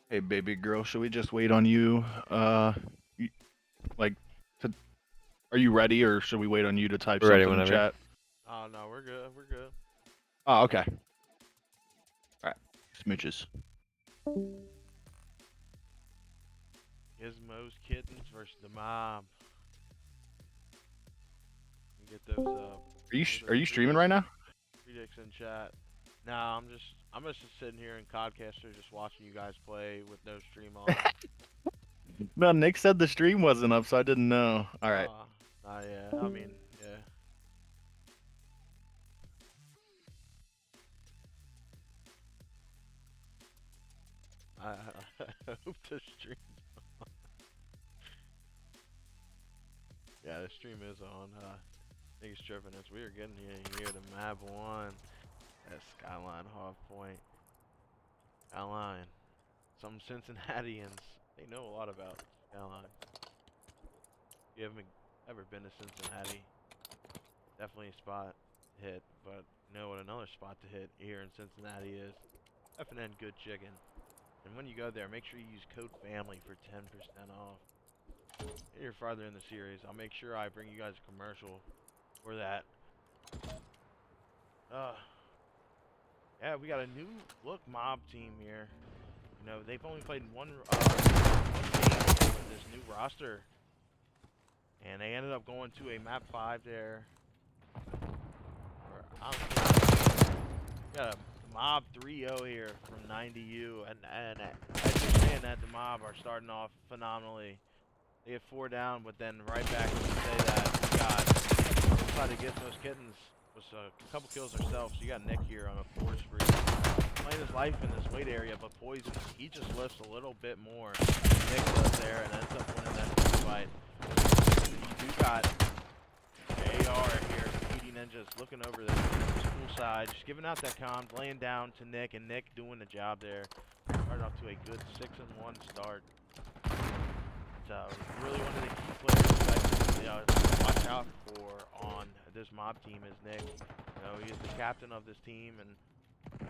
Hey, baby girl, should we just wait on you? You, like, to, are you ready, or should we wait on you to type We're ready something in whenever. chat? Oh no, we're good. We're good. Oh, okay. All right. Smooches. Gizmos Kittens versus the mob. You get those Are you streaming right now? predicts in chat. Nah, I'm just sitting here in Codcaster just watching you guys play with no stream on. No, Nick said the stream wasn't up, so I didn't know. All right. Yeah. I mean, yeah. I, I hope the stream. Yeah, the stream is on. Niggas tripping as we are getting here to map one. That Skyline Hog Point. Skyline. Some Cincinnatians. They know a lot about Skyline. If you haven't ever been to Cincinnati, definitely a spot to hit. But you know what another spot to hit here in Cincinnati is? F&N Good Chicken. And when you go there, make sure you use code FAMILY for 10% off. If you're farther in the series, I'll make sure I bring you guys a commercial for that. Yeah, we got a new look mob team here. You know, they've only played one game with this new roster. And they ended up going to a map 5 there. Or, we got a mob 3-0 here from 90U. And as you're saying that, the mob are starting off phenomenally. They get 4 down, but then right back when you say that, we got inside of Gizmos Kittens was a couple kills ourselves. So you got Nick here on a 4 spree. Playing his life in this weight area, but Poison, he just lifts a little bit more. Nick does there and ends up winning that fight. You do got AR here, PD Ninjas, looking over the school side, just giving out that comm, laying down to Nick, and Nick doing the job there. Started off to a good 6-1 start. So, really one of the key players that watch out for on this mob team is Nick. You know, he is the captain of this team and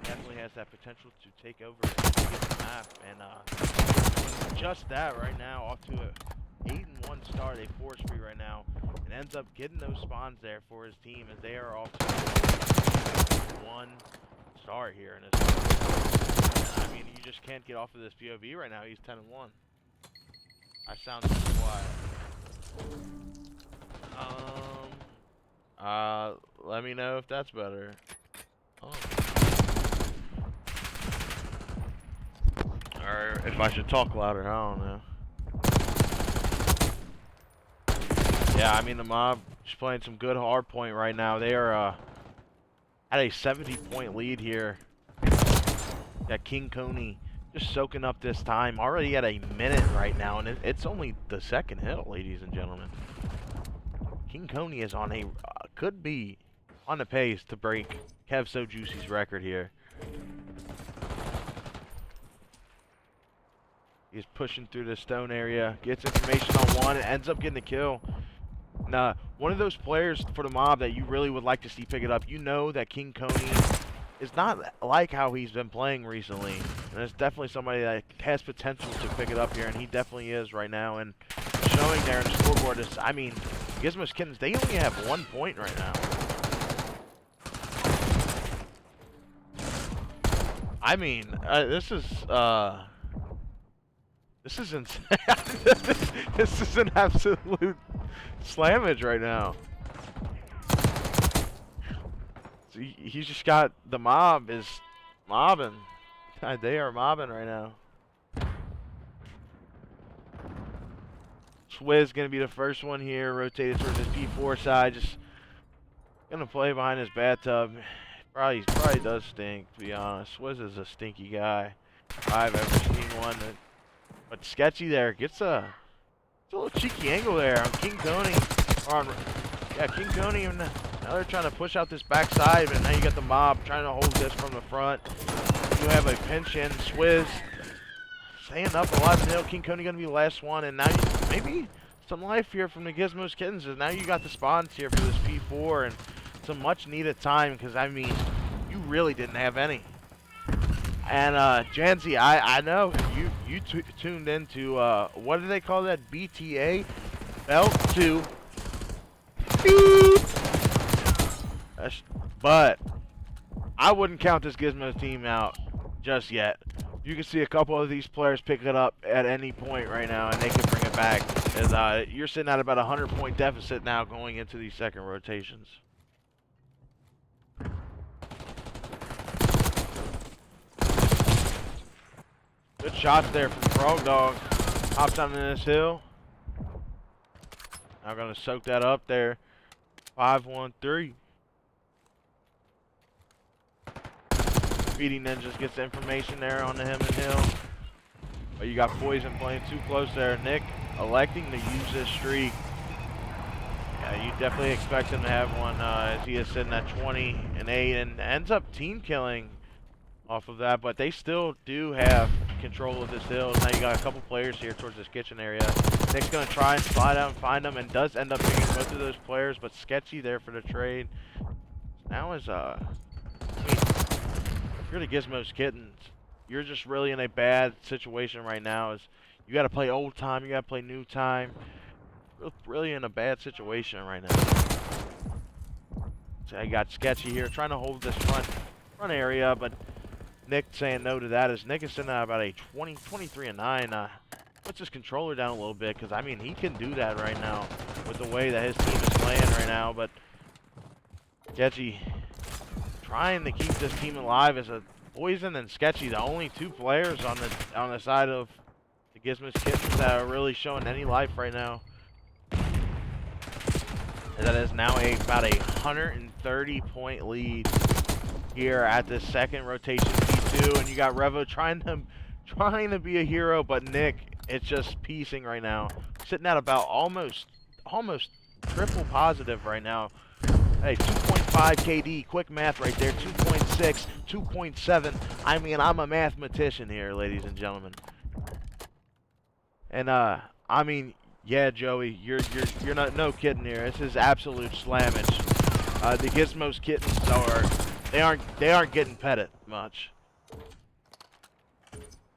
definitely has that potential to take over and get the map. And just that right now, off to a 8-1 start, a 4 spree right now, and ends up getting those spawns there for his team as they are off to a 1 start here in this. I mean, you just can't get off of this POV right now. He's 10-1. I sound too quiet. Let me know if that's better. Oh. Or if I should talk louder, I don't know. Yeah, I mean the mob is playing some good hard point right now. They are at a 70-point lead here. Got King Coney just soaking up this time. Already at a minute right now, and it's only the second hill, ladies and gentlemen. King Coney is on a could be on the pace to break Kev So Juicy's record here. He's pushing through the stone area, gets information on one, and ends up getting the kill. Now, one of those players for the mob that you really would like to see pick it up, you know that King Coney is not like how he's been playing recently. And it's definitely somebody that has potential to pick it up here, and he definitely is right now. And showing there in the scoreboard is, I mean, Gizmos Kittens, they only have 1 point right now. I mean, this is insane. This is an absolute slammage right now. So he's just got the mob is mobbing. They are mobbing right now. Swizz gonna be the first one here, rotated towards his P4 side, just gonna play behind his bathtub. Probably does stink, to be honest. Swizz is a stinky guy. If I've ever seen one. But Sketchy there gets a little cheeky angle there on King Coney. Yeah, King Coney, and now they're trying to push out this backside, but now you got the mob trying to hold this from the front. You have a pinch in. Swizz staying up a lot still. King Coney going to be the last one, and now maybe some life here from the Gizmos Kittens. And now you got the spawns here for this P4, and some much needed time, because, I mean, you really didn't have any. And Janzi, I know you tuned into what do they call that? BTA belt to beep. But I wouldn't count this Gizmos team out just yet. You can see a couple of these players pick it up at any point right now, and they can bring it back. As you're sitting at about a 100-point deficit now going into these second rotations. Good shots there from Frog Dog. Hops down in this hill. Now gonna soak that up there. 5-1-3. Speedy Ninjas gets the information there on the Hemming Hill. But you got Poison playing too close there. Nick electing to use this streak. Yeah, you definitely expect him to have one as he is sitting at 20 and 8 and ends up team killing off of that. But they still do have control of this hill. Now you got a couple players here towards this kitchen area. Nick's going to try and slide out and find them and does end up picking both of those players, but sketchy there for the trade. Now is, I mean, if you're the Gizmos Kittens, you're just really in a bad situation right now. Is you got to play old time, you got to play new time. Really in a bad situation right now. So I got sketchy here, trying to hold this front area, but Nick saying no to that as Nick is sitting at about a 23-9. Puts his controller down a little bit because I mean he can do that right now with the way that his team is playing right now. But Sketchy trying to keep this team alive as a Poison and Sketchy, the only two players on the side of the Gizmos Kittens that are really showing any life right now. And that is now about a 130-point lead here at the second rotation P2, and you got Revo trying to be a hero, but Nick, it's just piecing right now, sitting at about almost triple positive right now. Hey, 2.5 KD, quick math right there, 2.6, 2.7. I mean, I'm a mathematician here, ladies and gentlemen. And I mean, yeah, Joey, you're not no kidding here. This is absolute slammage. The Gizmos Kittens they aren't getting petted much.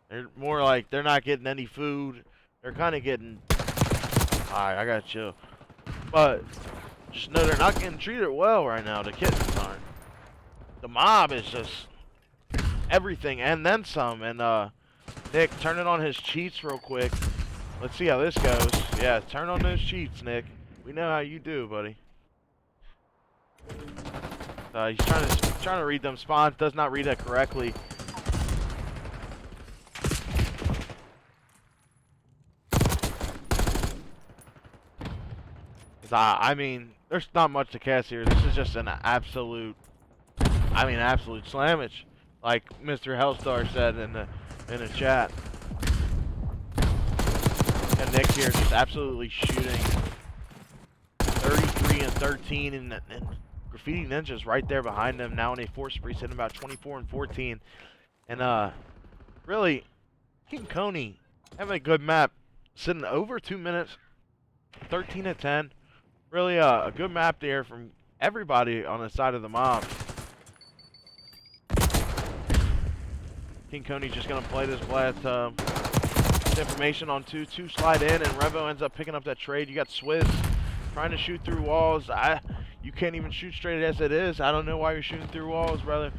They're more like they're not getting any food. They're kind of getting. Alright, I gotta chill. But just know they're not getting treated well right now. The Kittens aren't. The mob is just everything and then some. And Nick, turning on his cheats real quick. Let's see how this goes. Yeah, turn on those cheats, Nick. We know how you do, buddy. He's trying to read them spawns. Does not read it correctly. I mean, there's not much to cast here. This is just an absolute slammage, like Mr. Hellstar said in the chat. And Nick here just absolutely shooting 33 and 13, and Graffiti Ninja's right there behind them now in a force spree, sitting about 24 and 14. And really, King Coney having a good map, sitting over 2 minutes, 13 and 10. Really a good map there from everybody on the side of the mob. King Coney just gonna play this blast. Information on 2 slide in, and Revo ends up picking up that trade. You got Swizz trying to shoot through walls. You can't even shoot straight as it is. I don't know why you're shooting through walls, brother.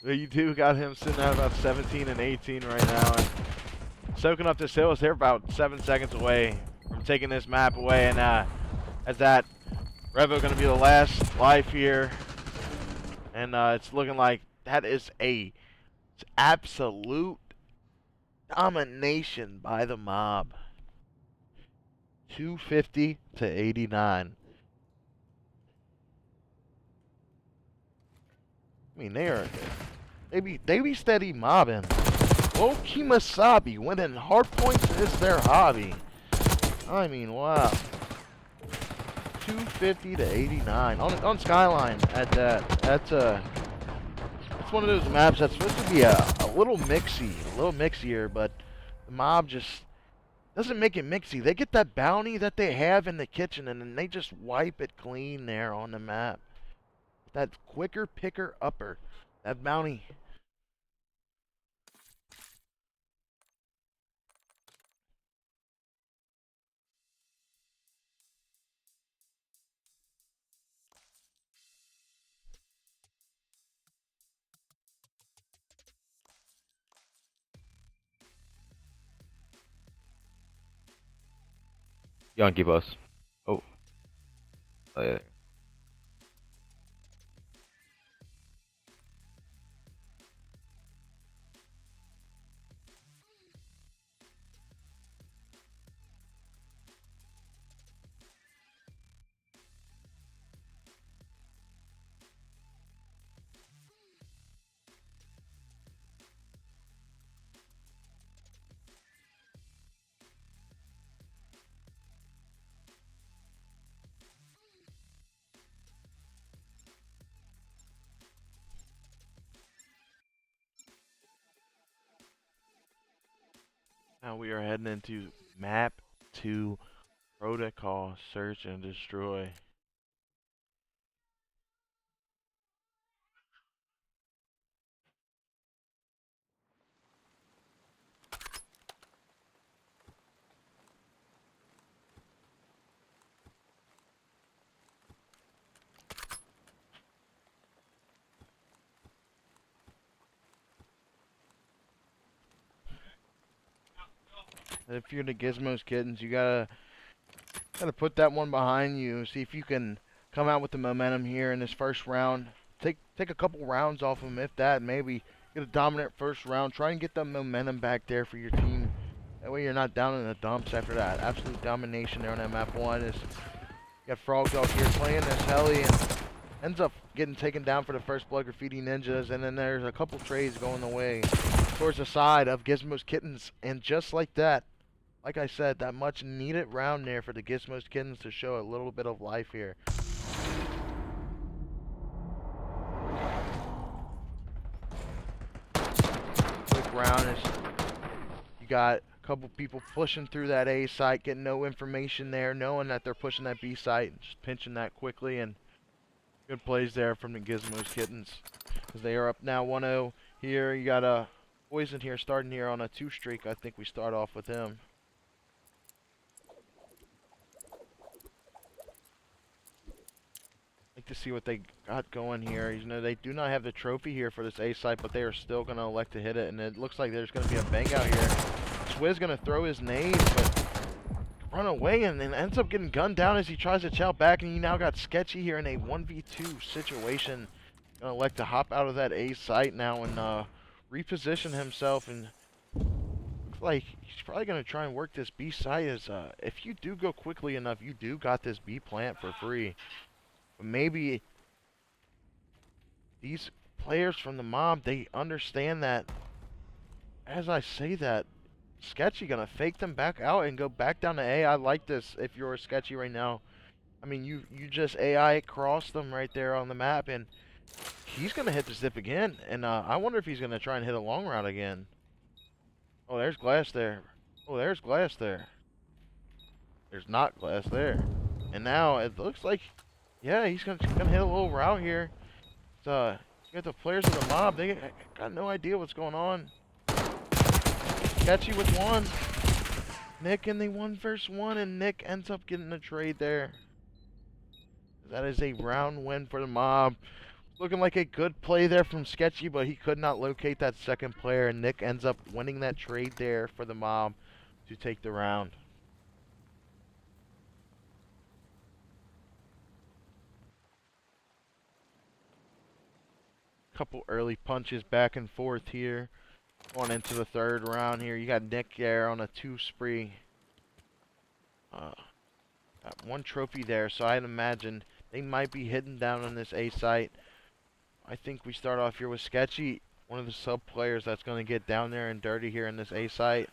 You do got him sitting at about 17 and 18 right now, and soaking up this hill as they're about 7 seconds away from taking this map away. And as that Revo going to be the last life here, and it's looking like that is it's absolute domination by the mob. 250 to 89. I mean, they be steady mobbing. Low Kimasabi winning hard points is their hobby. I mean, wow. 250 to 89 on Skyline at that. That's it's one of those maps that's supposed to be a little mixier, but the mob just doesn't make it mixy. They get that bounty that they have in the kitchen, and then they just wipe it clean there on the map. That quicker picker upper. That bounty. Young Gizmos. Oh. Oh yeah. Now we are heading into map 2 protocol search and destroy. And if you're the Gizmos Kittens, you gotta put that one behind you. See if you can come out with the momentum here in this first round. Take a couple rounds off them, if that. Maybe get a dominant first round. Try and get the momentum back there for your team. That way you're not down in the dumps after that absolute domination there on that map 1. You got Frog Dog here playing this heli and ends up getting taken down for the first blood graffiti ninjas. And then there's a couple trades going the way towards the side of Gizmos Kittens. And just like that, like I said, that much needed round there for the Gizmos Kittens to show a little bit of life here. Quick round is you got a couple people pushing through that A site, getting no information there, knowing that they're pushing that B site and just pinching that quickly. And good plays there from the Gizmos Kittens because they are up now 1-0 here. You got a Poison here starting here on a 2 streak. I think we start off with him. Like to see what they got going here. You know, they do not have the trophy here for this A site, but they are still going to elect to hit it. And it looks like there's going to be a bang out here. Swizz going to throw his nade, but run away and then ends up getting gunned down as he tries to chow back. And you now got Sketchy here in a 1v2 situation. Going to elect to hop out of that A site now and reposition himself. And looks like he's probably going to try and work this B site. As if you do go quickly enough, you do got this B plant for free. But maybe these players from the mob, they understand that, as I say that, Sketchy gonna fake them back out and go back down to A. I like this if you're Sketchy right now. I mean, you just AI crossed them right there on the map, and he's gonna hit the zip again. And I wonder if he's gonna try and hit a long route again. Oh, there's glass there. Oh, there's glass there. There's not glass there. And now it looks like, yeah, he's gonna hit a little route here. You got the players of the mob. They got no idea what's going on. Sketchy with one. Nick in the 1v1, and Nick ends up getting a trade there. That is a round win for the mob. Looking like a good play there from Sketchy, but he could not locate that second player, and Nick ends up winning that trade there for the mob to take the round. Couple early punches back and forth here. Going into the third round here. You got Nick there on a 2 spree. Got 1 trophy there, so I'd imagine they might be hidden down on this A site. I think we start off here with Sketchy, one of the sub players that's going to get down there and dirty here in this A site.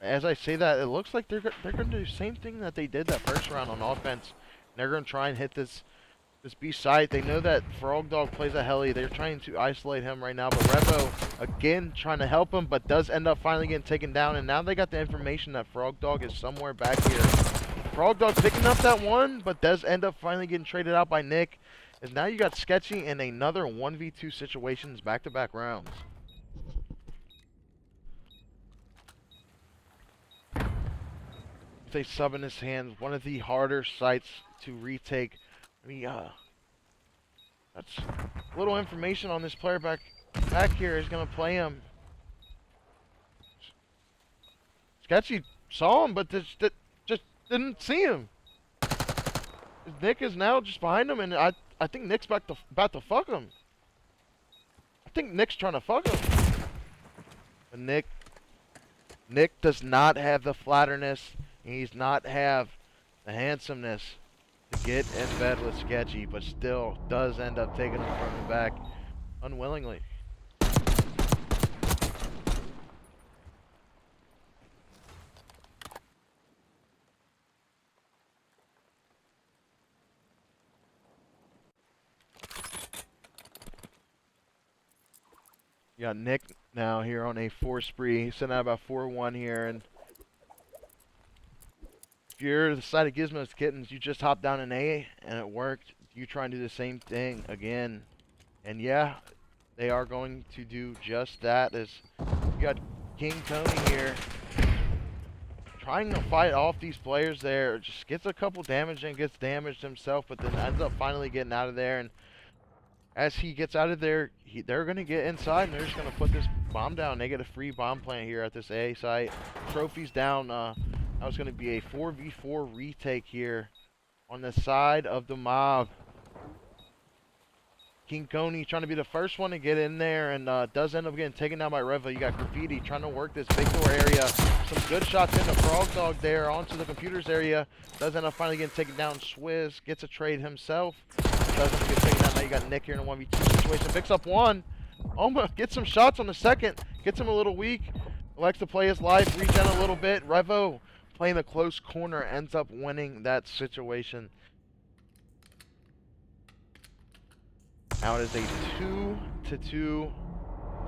As I say that, it looks like they're going to do the same thing that they did that first round on offense. They're going to try and hit this this B site. They know that Frog Dog plays a heli. They're trying to isolate him right now, but Revo again trying to help him, but does end up finally getting taken down. And now they got the information that Frog Dog is somewhere back here. Frog Dog picking up that one, but does end up finally getting traded out by Nick. As now you got Sketchy in another 1v2 situations, back-to-back rounds. With a sub in his hands, one of the harder sites to retake. I mean, that's a little information on this player back here is gonna play him. Sketchy saw him, but just didn't see him. Nick is now just behind him, and I think Nick's about to fuck him. I think Nick's trying to fuck him. But Nick does not have the flatterness. He's not have the handsomeness to get in bed with Sketchy, but still does end up taking him from the back unwillingly. You got Nick now here on a 4 spree. He's sitting at about 4-1 here, and if you're the side of Gizmos Kittens, you just hopped down an A and it worked. You try and do the same thing again. And yeah, they are going to do just that. As you got King Tony here trying to fight off these players there. Just gets a couple damage and gets damaged himself, but then ends up finally getting out of there. And as he gets out of there, they're going to get inside and they're just going to put this bomb down. They get a free bomb plant here at this A site. Trophies down. That was going to be a 4v4 retake here on the side of the mob. King Coney trying to be the first one to get in there, and does end up getting taken down by Revo. You got Graffiti trying to work this big door area. Some good shots in the Frog Dog there onto the computers area. Does end up finally getting taken down. Swizz gets a trade himself. Doesn't get taken down. Now you got Nick here in a 1v2 situation. Picks up one. Almost gets some shots on the second. Gets him a little weak. Likes to play his life, regen a little bit. Revo playing the close corner ends up winning that situation. Now it is a 2-2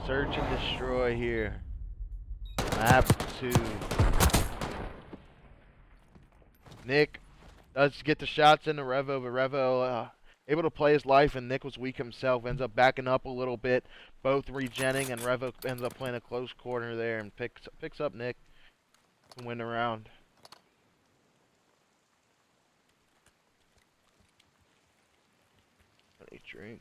search and destroy here. Map 2. Nick does get the shots into Revo, but Revo able to play his life, and Nick was weak himself. Ends up backing up a little bit, both regenning, and Revo ends up playing a close corner there and picks up Nick to win the round. A drink.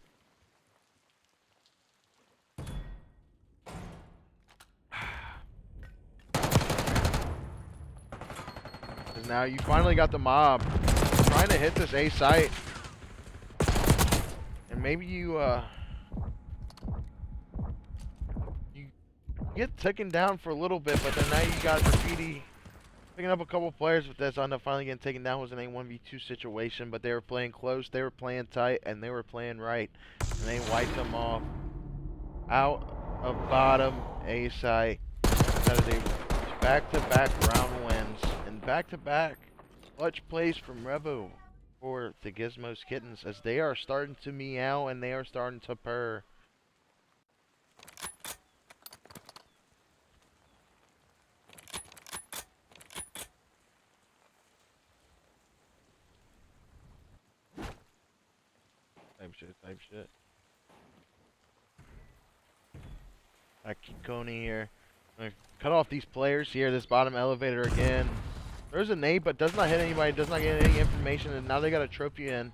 Now you finally got the mob trying to hit this A site, and maybe you get taken down for a little bit, but then now you got Graffiti picking up a couple players, but that's end up finally getting taken down. Was an A1v2 situation, but they were playing close, they were playing tight, and they were playing right, and they wiped them off out of bottom A site. That is a back-to-back round wins. Back-to-back clutch plays from Revo for the Gizmos Kittens, as they are starting to meow and they are starting to purr. Type shit. I keep Coney here. I'm gonna cut off these players here, this bottom elevator again. There's a nade, but does not hit anybody, does not get any information, and now they got a trophy in.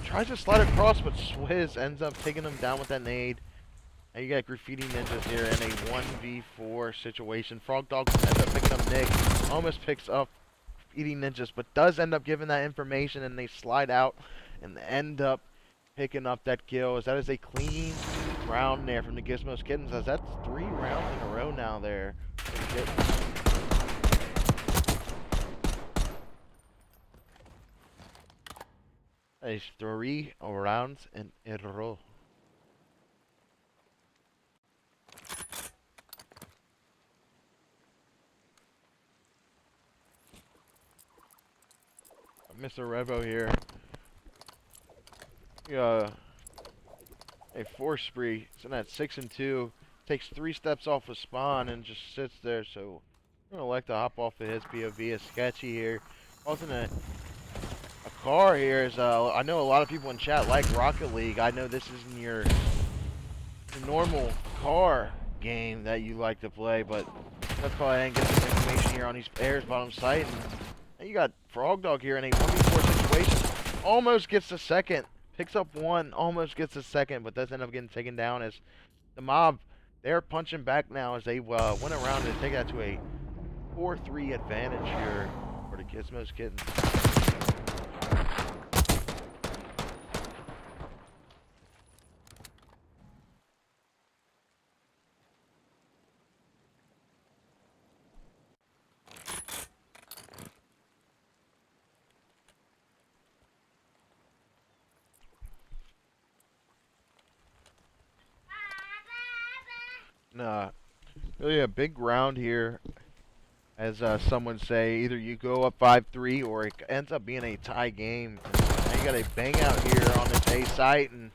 Tries to slide across, but Swizz ends up taking him down with that nade. Now you got Graffiti Ninjas here in a 1v4 situation. Frog Dog ends up picking up Nick. Almost picks up Graffiti Ninjas, but does end up giving that information, and they slide out and end up picking up that kill. As that is a clean round there from the Gizmos Kittens, as that's 3 rounds in a row now there. That is 3 rounds in a row. Mr. Revo here. A force spree. It's in that 6 and 2. Takes 3 steps off of spawn and just sits there. So I'm gonna elect to hop off of his POV as sketchy here. Causing a car here is I know a lot of people in chat like Rocket League. I know this isn't your normal car game that you like to play, but let's go ahead and get some information here on these players bottom site. And you got Frog Dog here in a 1v4 situation. Almost gets a second. Picks up one, almost gets a second, but does end up getting taken down as the mob, they're punching back now as they went around and take that to a 4-3 advantage here for the Gizmos Kittens. Nah, really a big round here, as some would say. Either you go up 5-3 or it ends up being a tie game. Now you got a bang out here on this A site, and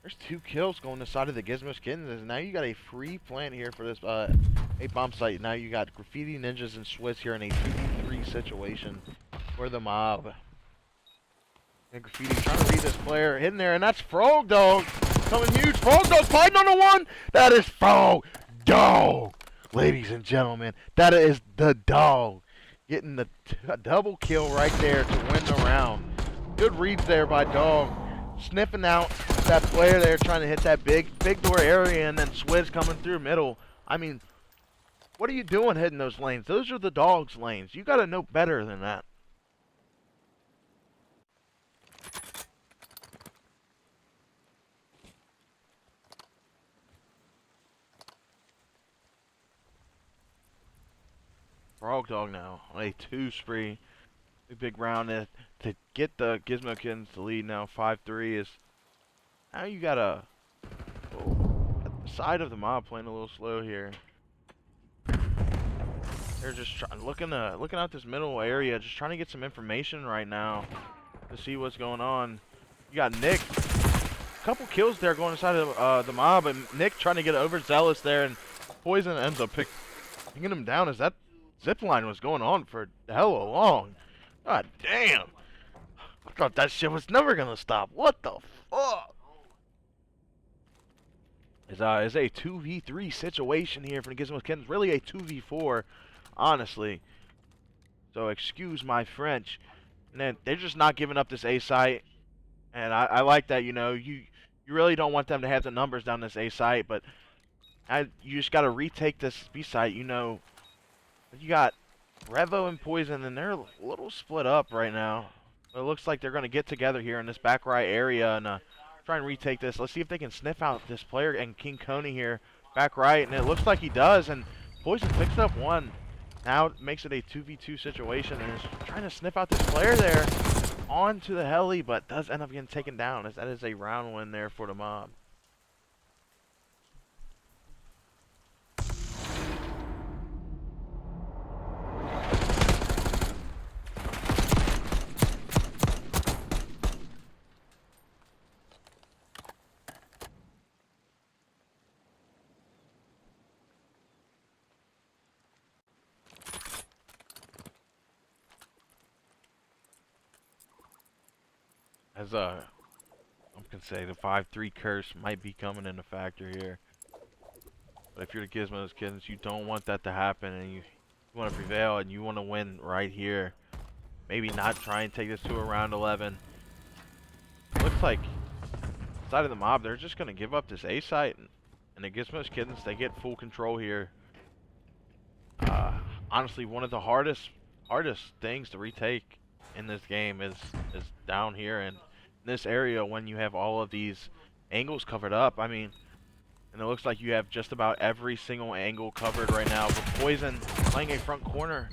there's 2 kills going to the side of the Gizmos Kittens. And now you got a free plant here for this A bomb site. Now you got Graffiti Ninjas and Swiss here in a 2v3 situation for the mob. And Graffiti trying to read this player, hitting there, and that's Frog Dog coming huge. Frog Dog fighting on the one. That is Frog Dog, ladies and gentlemen. That is the dog getting the double kill right there to win the round. Good reads there by Dog, sniffing out that player there, trying to hit that big door area, and then Swizz coming through middle. I mean, what are you doing hitting those lanes? Those are the dog's lanes. You got to know better than that. Frog Dog now on a 2 spree. Big round to get the Gizmo Kittens to lead now 5-3 is now you got a at the side of the mob playing a little slow here. They're just looking out this middle area, just trying to get some information right now to see what's going on. You got Nick, a couple kills there going inside of the mob, and Nick trying to get overzealous there, and Poison ends up picking him down as that zipline was going on for hella long. God damn. I thought that shit was never gonna stop. What the fuck? It's a 2v3 situation here for the Gizmos Kittens. Really a 2v4, honestly. So excuse my French. And then they're just not giving up this A site. And I like that, you know, you really don't want them to have the numbers down this A site, but you just gotta retake this B site, you know. You got Revo and Poison, and they're a little split up right now. It looks like they're going to get together here in this back right area and try and retake this. Let's see if they can sniff out this player and King Coney here back right, and it looks like he does, and Poison picks up one. Now it makes it a 2v2 situation, and is trying to sniff out this player there onto the heli, but does end up getting taken down, as that is a round win there for the mob. As I'm gonna say the 5-3 curse might be coming into factor here. But if you're the Gizmos Kittens, you don't want that to happen, and you want to prevail, and you want to win right here. Maybe not try and take this to a round 11. Looks like side of the mob, they're just gonna give up this A site, and the Gizmos Kittens, they get full control here. Honestly, one of the hardest things to retake in this game is down here in this area when you have all of these angles covered up. I mean, and it looks like you have just about every single angle covered right now. But Poison playing a front corner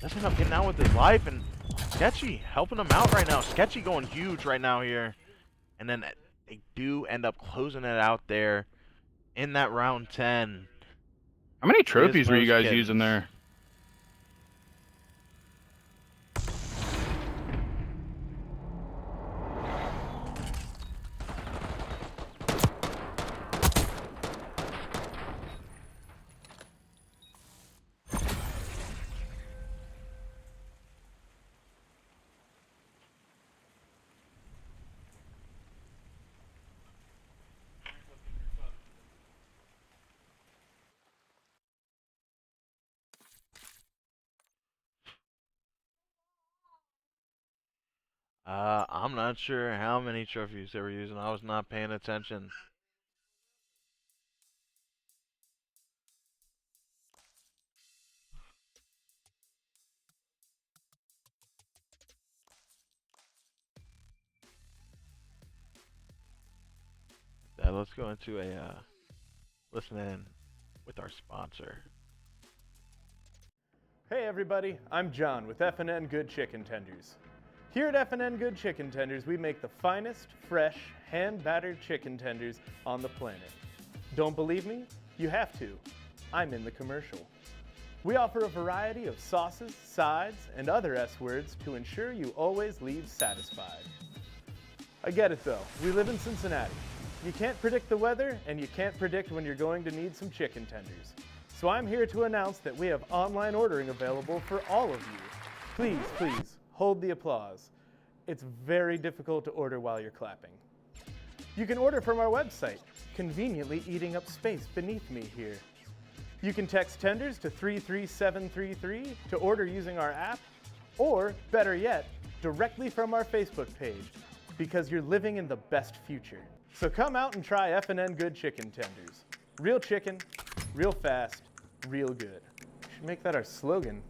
doesn't end up getting out with his life, and Sketchy helping him out right now. Sketchy going huge right now here, and then they do end up closing it out there in that round 10. How many trophies were you guys Kittens using there? I'm not sure how many trophies they were using. I was not paying attention. Let's go into a listen in with our sponsor. Hey everybody, I'm John with F&N Good Chicken Tenders. Here at F&N Good Chicken Tenders, we make the finest, fresh, hand-battered chicken tenders on the planet. Don't believe me? You have to. I'm in the commercial. We offer a variety of sauces, sides, and other S-words to ensure you always leave satisfied. I get it though, we live in Cincinnati. You can't predict the weather, and you can't predict when you're going to need some chicken tenders. So I'm here to announce that we have online ordering available for all of you. Please, please, hold the applause. It's very difficult to order while you're clapping. You can order from our website, conveniently eating up space beneath me here. You can text tenders to 33733 to order using our app, or better yet, directly from our Facebook page, because you're living in the best future. So come out and try F&N Good Chicken Tenders. Real chicken, real fast, real good. Should make that our slogan.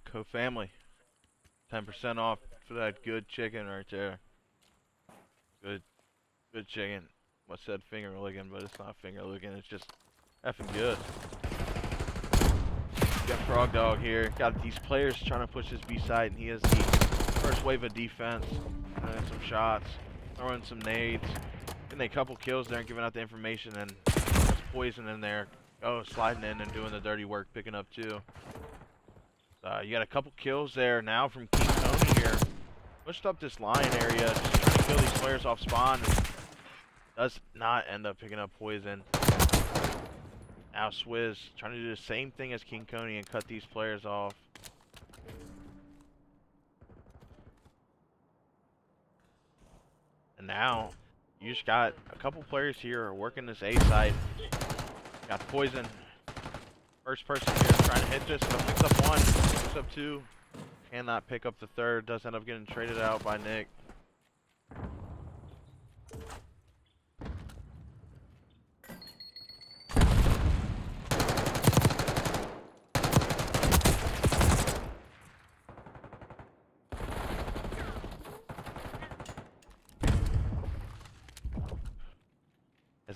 Co-family, 10% off for that good chicken right there. Good chicken. I said finger licking, but it's not finger licking. It's just effing good. Got Frog Dog here. Got these players trying to push his B side, and he has the first wave of defense. And some shots, throwing some nades, getting a couple kills there and giving out the information. And there's Poison in there. Oh, sliding in and doing the dirty work, picking up two. You got a couple kills there now from King Tony here. Pushed up this line area, just trying to kill these players off spawn. And does not end up picking up Poison. Now Swizz trying to do the same thing as King Coney and cut these players off. And now you just got a couple players here working this A side. Got Poison. First person here trying to hit this. Picks up one, picks up two. Cannot pick up the third. Does end up getting traded out by Nick.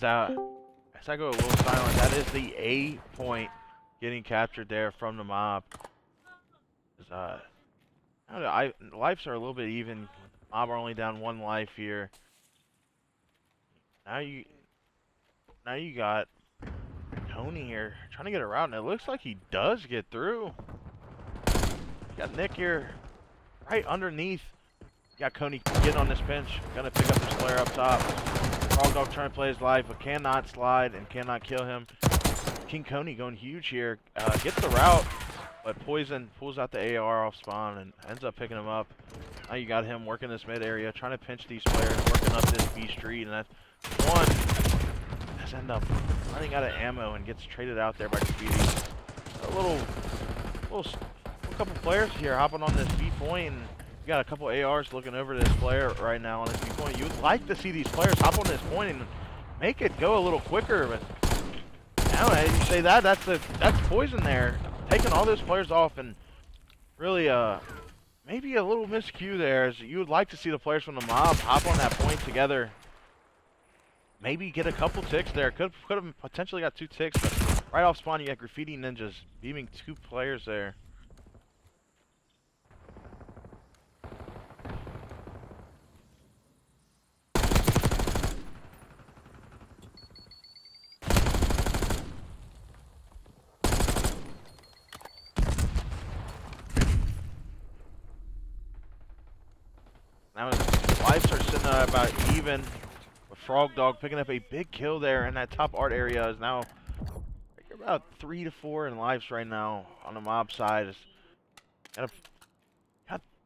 As I go a little silent, that is the A point getting captured there from the mob. Lives are a little bit even. Mob are only down one life here. Now you got Tony here trying to get around, and it looks like he does get through. Got Nick here right underneath. Got Coney getting on this pinch. Gonna pick up this player up top. Frog Dog trying to play his life, but cannot slide and cannot kill him. King Coney going huge here. Gets the route, but Poison pulls out the AR off spawn and ends up picking him up. Now you got him working this mid area, trying to pinch these players, working up this B street, and that's one. Has end up running out of ammo and gets traded out there by Graffiti. A couple players here hopping on this B point, and you got a couple ARs looking over this player right now on this B point. You would like to see these players hop on this point and make it go a little quicker, but now as you say that's Poison there, taking all those players off, and really maybe a little miscue there, as you would like to see the players from the mob hop on that point together. Maybe get a couple ticks there. Could have potentially got 2 ticks, but right off spawn you got Graffiti Ninjas beaming 2 players there. Now his lives are sitting at about even. With Frog Dog picking up a big kill there, and that top art area is now about 3 to 4 in lives right now on the mob side. Got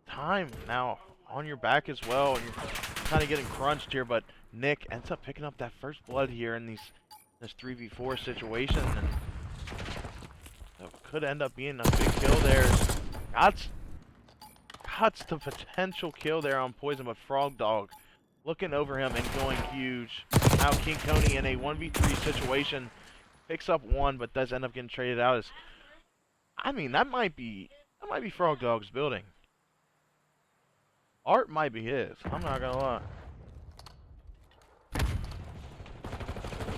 time now on your back as well, and kind of getting crunched here, but Nick ends up picking up that first blood here in this 3v4 situation, and that could end up being a big kill there. Cuts the potential kill there on Poison, but Frog Dog looking over him and going huge. Now King Coney in a 1v3 situation picks up one, but does end up getting traded out. As I mean, that might be Frog Dog's building. Art might be his. I'm not gonna lie.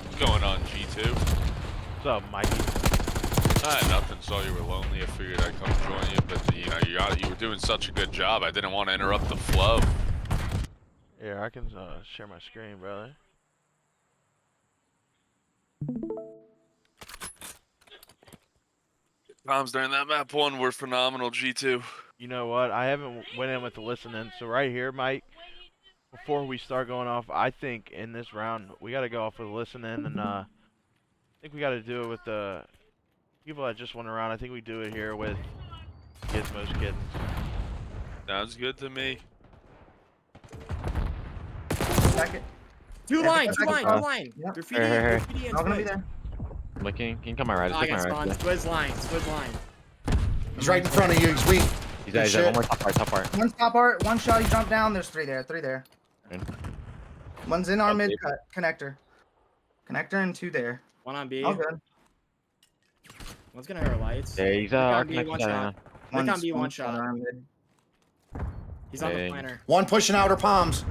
What's going on, G2? What's up, Mikey? Nothing. Saw you were lonely. I figured I'd come join you, but you know, you were doing such a good job. I didn't want to interrupt the flow. Yeah, I can share my screen, brother. Bombs during that map one were phenomenal, G2. You know what? I haven't went in with the listening, so right here, Mike, before we start going off, I think in this round we got to go off with listening, and I think we got to do it with the people that just went around. I think we do it here with Gizmos Kittens. Sounds good to me. Second. Two Yeah, line. Yep. Graffiti, Hey, hey, hey. graffiti and Not gonna be Squid. there. I'm looking. Can you come my right? Oh, I Just got take my right. spawned. Squid's line. He's right in front of you. He's weak. He's dead. He's dead. One more top part. One's top art, one shot, he jumped down. There's three there. Okay. One's in our Okay. mid cut connector. Connector and two there. One on B. All good. One's gonna hit our lights. Yeah, he's on B, connected one down shot. now. Nick on One's B, one on shot. our mid. He's on the Dang. planner. One pushing outer palms.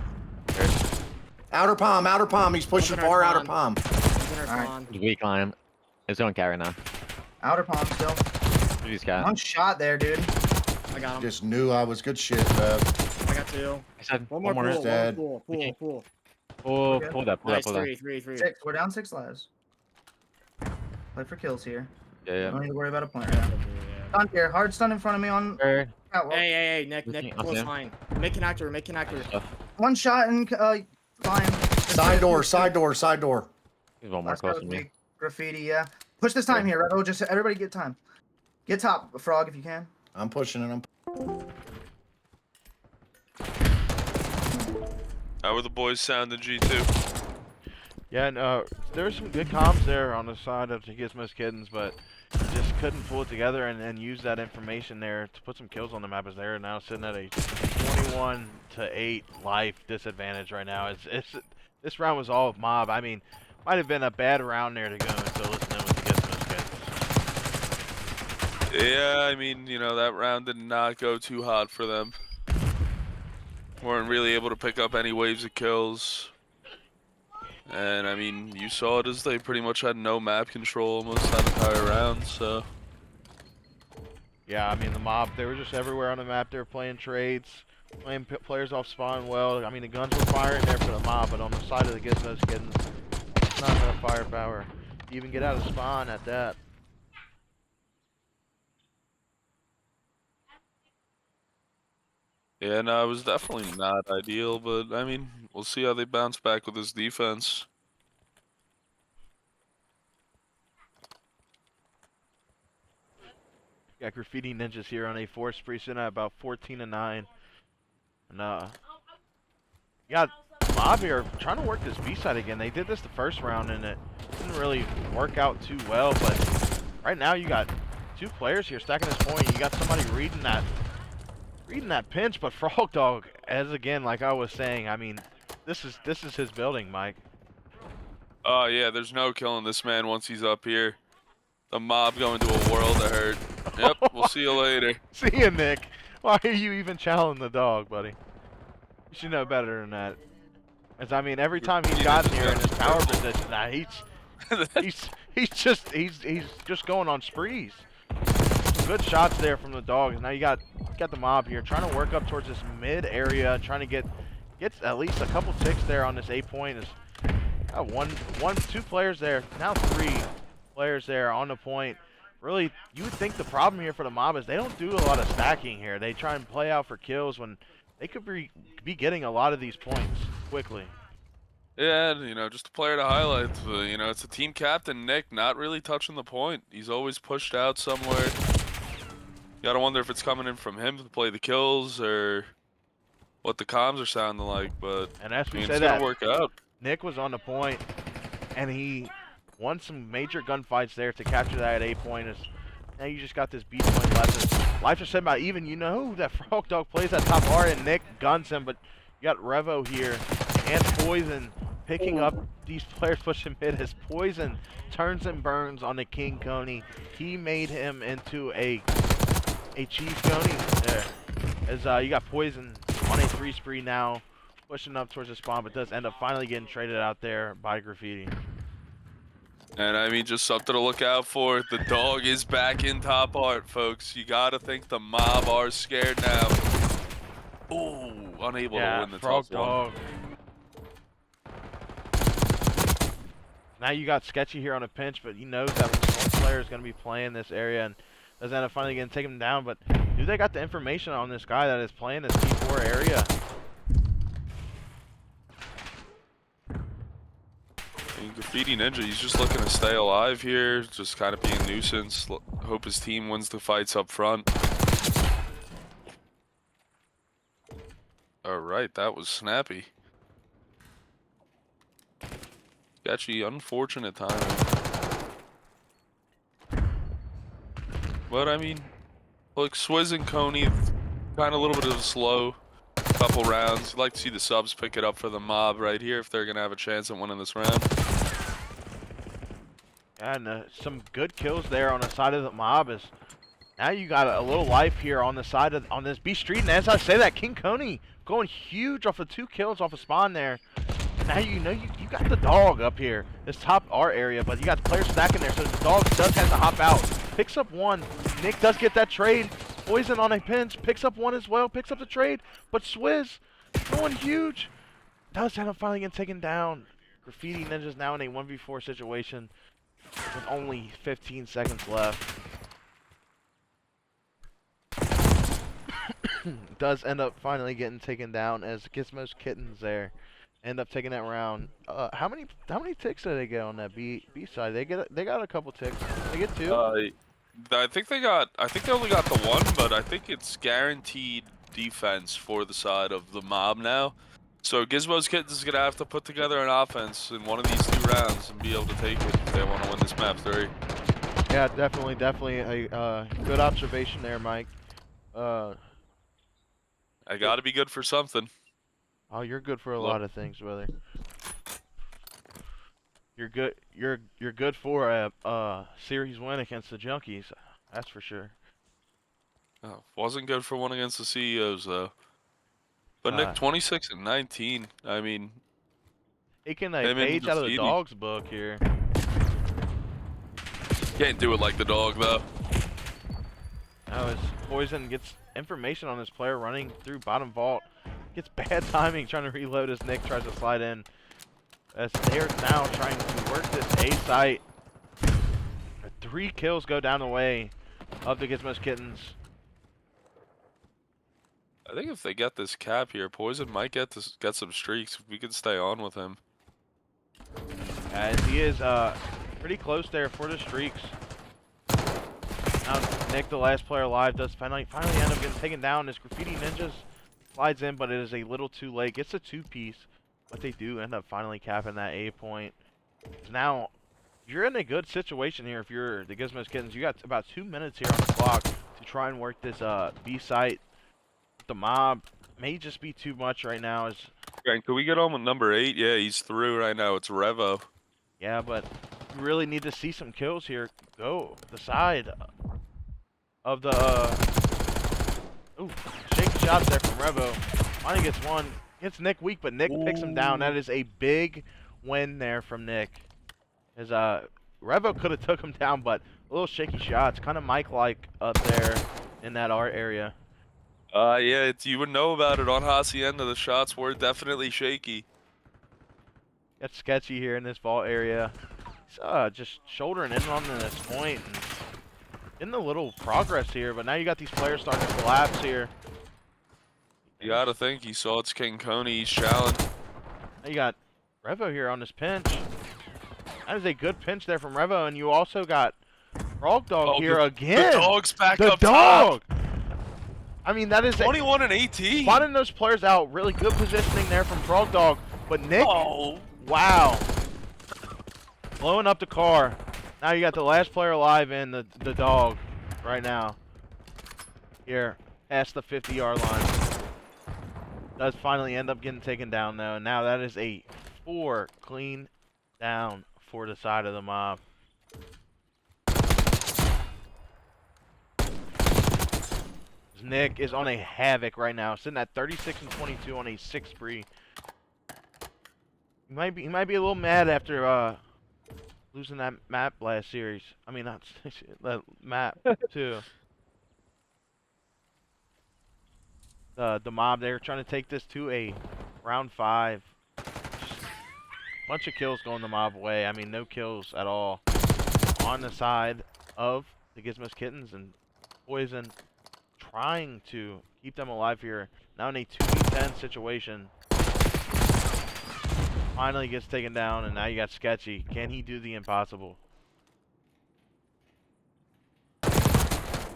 Outer palm. He's pushing Open our far outer spawn. palm. One's in our Alright. spawn. He's weak line. He's doing carry now. Outer palm still. He's got. One shot there, dude. I got him. Just knew I was good shit. I got two. I said One more more. pool. dead. Pool. Pull Okay. that. Nice. Three. Six. We're down 6 lives. Play for kills here. Yeah. Don't need to worry about a plan right now. Stun here. Hard stun in front of me on Third. catwalk. Hey, Nick, Looking up close there. line. Make connector. One shot and line. Side door. He's one more Last guy close was to me. weak. Graffiti, yeah. Push this time here, Rebel. Just everybody get time. Get top, Frog, if you can. I'm pushing it. How were the boys sounding, G2? Yeah, and there were some good comms there on the side of the Gizmos Kittens, but just couldn't pull it together and use that information there to put some kills on the map. As they're now sitting at a 21-8 life disadvantage right now. This round was all mob. I mean, might have been a bad round there to go into listening with the Gizmos Kittens. Yeah, I mean, you know, that round did not go too hot for them. Weren't really able to pick up any waves of kills. And, I mean, you saw it as they pretty much had no map control almost that entire round, so... Yeah, I mean, the mob, they were just everywhere on the map. They were playing trades, playing players off spawn well. I mean, the guns were firing there for the mob, but on the side of the Gizmos Kittens, not enough firepower to even get out of spawn at that. Yeah, no, it was definitely not ideal, but, I mean, we'll see how they bounce back with this defense. Got Graffiti Ninjas here on a force precinct at about 14-9. And you got Mob here trying to work this B side again. They did this the first round and it didn't really work out too well, but right now you got two players here stacking this point. You got somebody reading that pinch, but Frog Dog, as again, like I was saying, I mean, this is his building, Mike. Oh, yeah, there's no killing this man once he's up here. The mob going to a world of hurt. Yep, we'll see you later. See ya, Nick. Why are you even challenging the dog, buddy? You should know better than that. As I mean, every time he's gotten here in his power position, now he's just going on sprees. Some good shots there from the dogs. Now you got the mob here trying to work up towards this mid area, trying to get at least a couple ticks there on this 8 point. Is two players there, now 3 players there on the point. Really, you would think the problem here for the mob is they don't do a lot of stacking here. They try and play out for kills when they could be getting a lot of these points quickly. Yeah, you know, just a player to highlight. You know, it's the team captain, Nick, not really touching the point. He's always pushed out somewhere. You gotta wonder if it's coming in from him to play the kills or what the comms are sounding like, but And as I we mean, said it's gonna that, work out. Nick was on the point, and he won some major gunfights there to capture that A point. Is now you just got this B point left. Life is said about even. You know that Frog Dog plays that top R, and Nick guns him, but you got Revo here and Poison picking up these players pushing mid as Poison turns and burns on the King Coney. He made him into a cheese coney there. As you got Poison on a 3 spree now, pushing up towards the spawn, but does end up finally getting traded out there by Graffiti. And I mean, just something to look out for. The dog is back in top art, folks. You gotta think the mob are scared now. Ooh, unable to win the Frog tough one. Dog. Now you got Sketchy here on a pinch, but he knows that one player is going to be playing this area and does end up finally going to take him down. But do they got the information on this guy that is playing this T4 area? And Graffiti Ninja, he's just looking to stay alive here, just kind of being a nuisance. Hope his team wins the fights up front. Alright, that was snappy. Sketchy, unfortunate timing. But I mean, look, Swizz and Coney, kind of a little bit of a slow couple rounds. You'd like to see the subs pick it up for the mob right here if they're going to have a chance at winning this round. And some good kills there on the side of the mob. Is now you got a little life here on the side of on this B street. And as I say that, King Coney going huge off of 2 kills off a spawn there. Now you know you got the dog up here, this top R area, but you got the player stacking there, so the dog does have to hop out. Picks up 1. Nick does get that trade. Poison on a pinch, picks up 1 as well, picks up the trade, but Swizz going huge. Does end up finally getting taken down. Graffiti Ninja's now in a 1v4 situation with only 15 seconds left. Does end up finally getting taken down as Gizmos Kittens there end up taking that round. How many ticks did they get on that B side? They got a couple ticks. They get 2. I think they only got the 1, but I think it's guaranteed defense for the side of the mob now. So Gizmos Kittens is gonna have to put together an offense in one of these 2 rounds and be able to take it if they want to win this map 3. Yeah, definitely a good observation there, Mike. I gotta be good for something. Oh, you're good for a lot of things, brother. You're good. You're good for a series win against the Junkies. That's for sure. Oh, wasn't good for one against the CEOs though. But Nick, 26 and 19. I mean, taking a page out of the dog's book here. Can't do it like the dog though. Now as Poison gets information on this player running through bottom vault. Gets bad timing trying to reload as Nick tries to slide in. As they're now trying to work this A site. 3 kills go down the way of the Gizmos Kittens. I think if they get this cap here, Poison might get some streaks if we can stay on with him. As he is pretty close there for the streaks. Now Nick, the last player alive, does finally end up getting taken down as Graffiti Ninjas slides in, but it is a little too late. Gets a 2-piece, but they do end up finally capping that A point. Now, you're in a good situation here if you're the Gizmos Kittens. You got about 2 minutes here on the clock to try and work this B site. The mob may just be too much right now. Can we get on with number 8? Yeah, he's through right now. It's Revo. Yeah, but you really need to see some kills here. Go the side of the ooh, shaky shots there from Revo. Finally gets 1. Gets Nick weak, but Nick picks him down. That is a big win there from Nick. As Revo could have took him down, but a little shaky shots, kind of Mike-like up there in that R area. Yeah, you would know about it on Hacienda. The shots were definitely shaky. Got Sketchy here in this vault area. He's just shouldering in on this point and getting a little progress here, but now you got these players starting to collapse here. You gotta think he saw it's King Coney. He's challenged. Now you got Revo here on this pinch. That is a good pinch there from Revo, and you also got Frog Dog here again. The dog's back the up dog. top. I mean, that is 21 and 18. spotting those players out. Really good positioning there from Frog Dog. But Nick, Oh. wow. Blowing up the car. Now you got the last player alive and the dog right now. Here, past the 50-yard line. Does finally end up getting taken down though. Now that is a 4 clean down for the side of the mob. Nick is on a havoc right now, sitting at 36 and 22 on a 6 spree. He might be a little mad after losing that map last series. I mean, not that map too. The mob, they're trying to take this to a round 5. Bunch of kills going the mob way. I mean, no kills at all on the side of the Gizmos Kittens, and Poison trying to keep them alive here. Now in a 2v10 situation. Finally gets taken down, and now you got Sketchy. Can he do the impossible?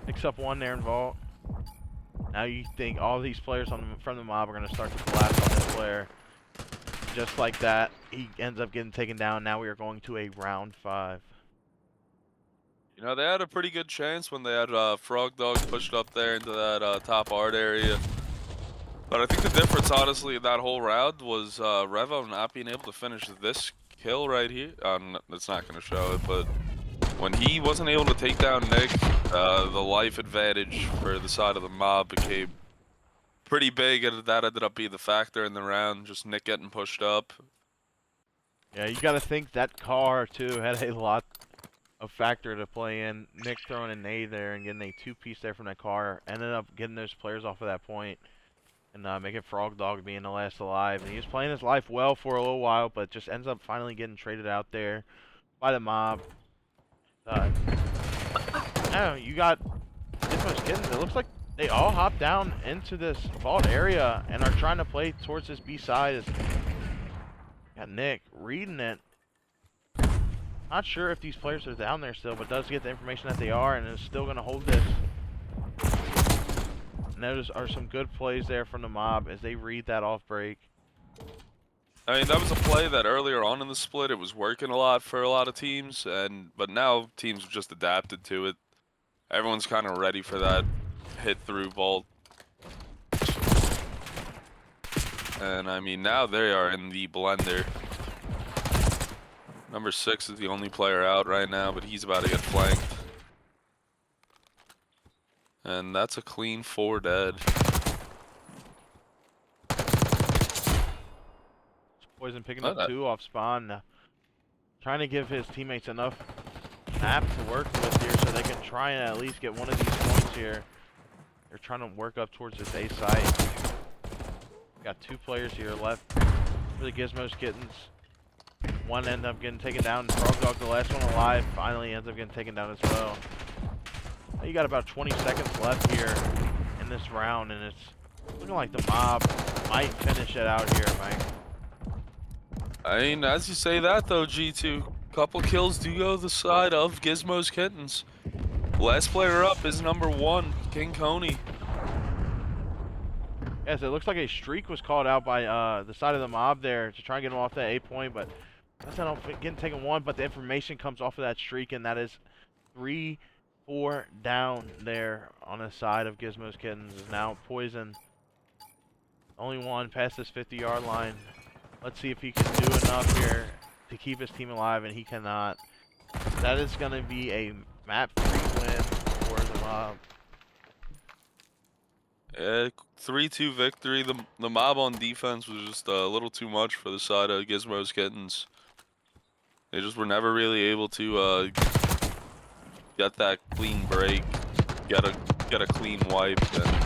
Picks up one there in Vault. Now you think all these players from the mob are going to start to collapse on this player. Just like that, he ends up getting taken down. Now we are going to a round 5. You know, they had a pretty good chance when they had Frog Dog pushed up there into that top art area. But I think the difference, honestly, in that whole round was Revo not being able to finish this kill right here. It's not going to show it, but when he wasn't able to take down Nick, the life advantage for the side of the mob became pretty big, and that ended up being the factor in the round, just Nick getting pushed up. Yeah, you got to think that car, too, had a lot of factor to play in. Nick throwing a nade there and getting a 2-piece there from that car. Ended up getting those players off of that point. And making Frog Dog being the last alive. And he was playing his life well for a little while, but just ends up finally getting traded out there by the mob. Oh, you got Gizmos Kittens. It looks like they all hop down into this vault area and are trying to play towards this B side. Got Nick reading it. Not sure if these players are down there still, but does get the information that they are, and is still going to hold this. And those are some good plays there from the mob as they read that off break. I mean, that was a play that earlier on in the split, it was working a lot for a lot of teams, but now teams have just adapted to it. Everyone's kind of ready for that hit through vault. And I mean, now they are in the blender. Number 6 is the only player out right now, but he's about to get flanked. And that's a clean 4 dead. Poison picking up 2 off spawn. Trying to give his teammates enough map to work with here so they can try and at least get one of these points here. They're trying to work up towards this A site. Got 2 players here left for the Gizmos Kittens. One ends up getting taken down. Frog Dog, the last one alive, finally ends up getting taken down as well. Now you got about 20 seconds left here in this round, and it's looking like the mob might finish it out here, Mike. I mean, as you say that though, G2, couple kills do go the side of Gizmos Kittens. Last player up is number 1, King Coney. Yes, it looks like a streak was called out by the side of the mob there to try and get him off that A point, but that's not getting taken 1, but the information comes off of that streak, and that is 3-4 down there on the side of Gizmos Kittens. Is now Poison. Only one past this 50-yard line. Let's see if he can do enough here to keep his team alive, and he cannot. That is going to be a map 3 win for the mob. 3-2 victory. The mob on defense was just a little too much for the side of Gizmos Kittens. They just were never really able to get that clean break, get a clean wipe, and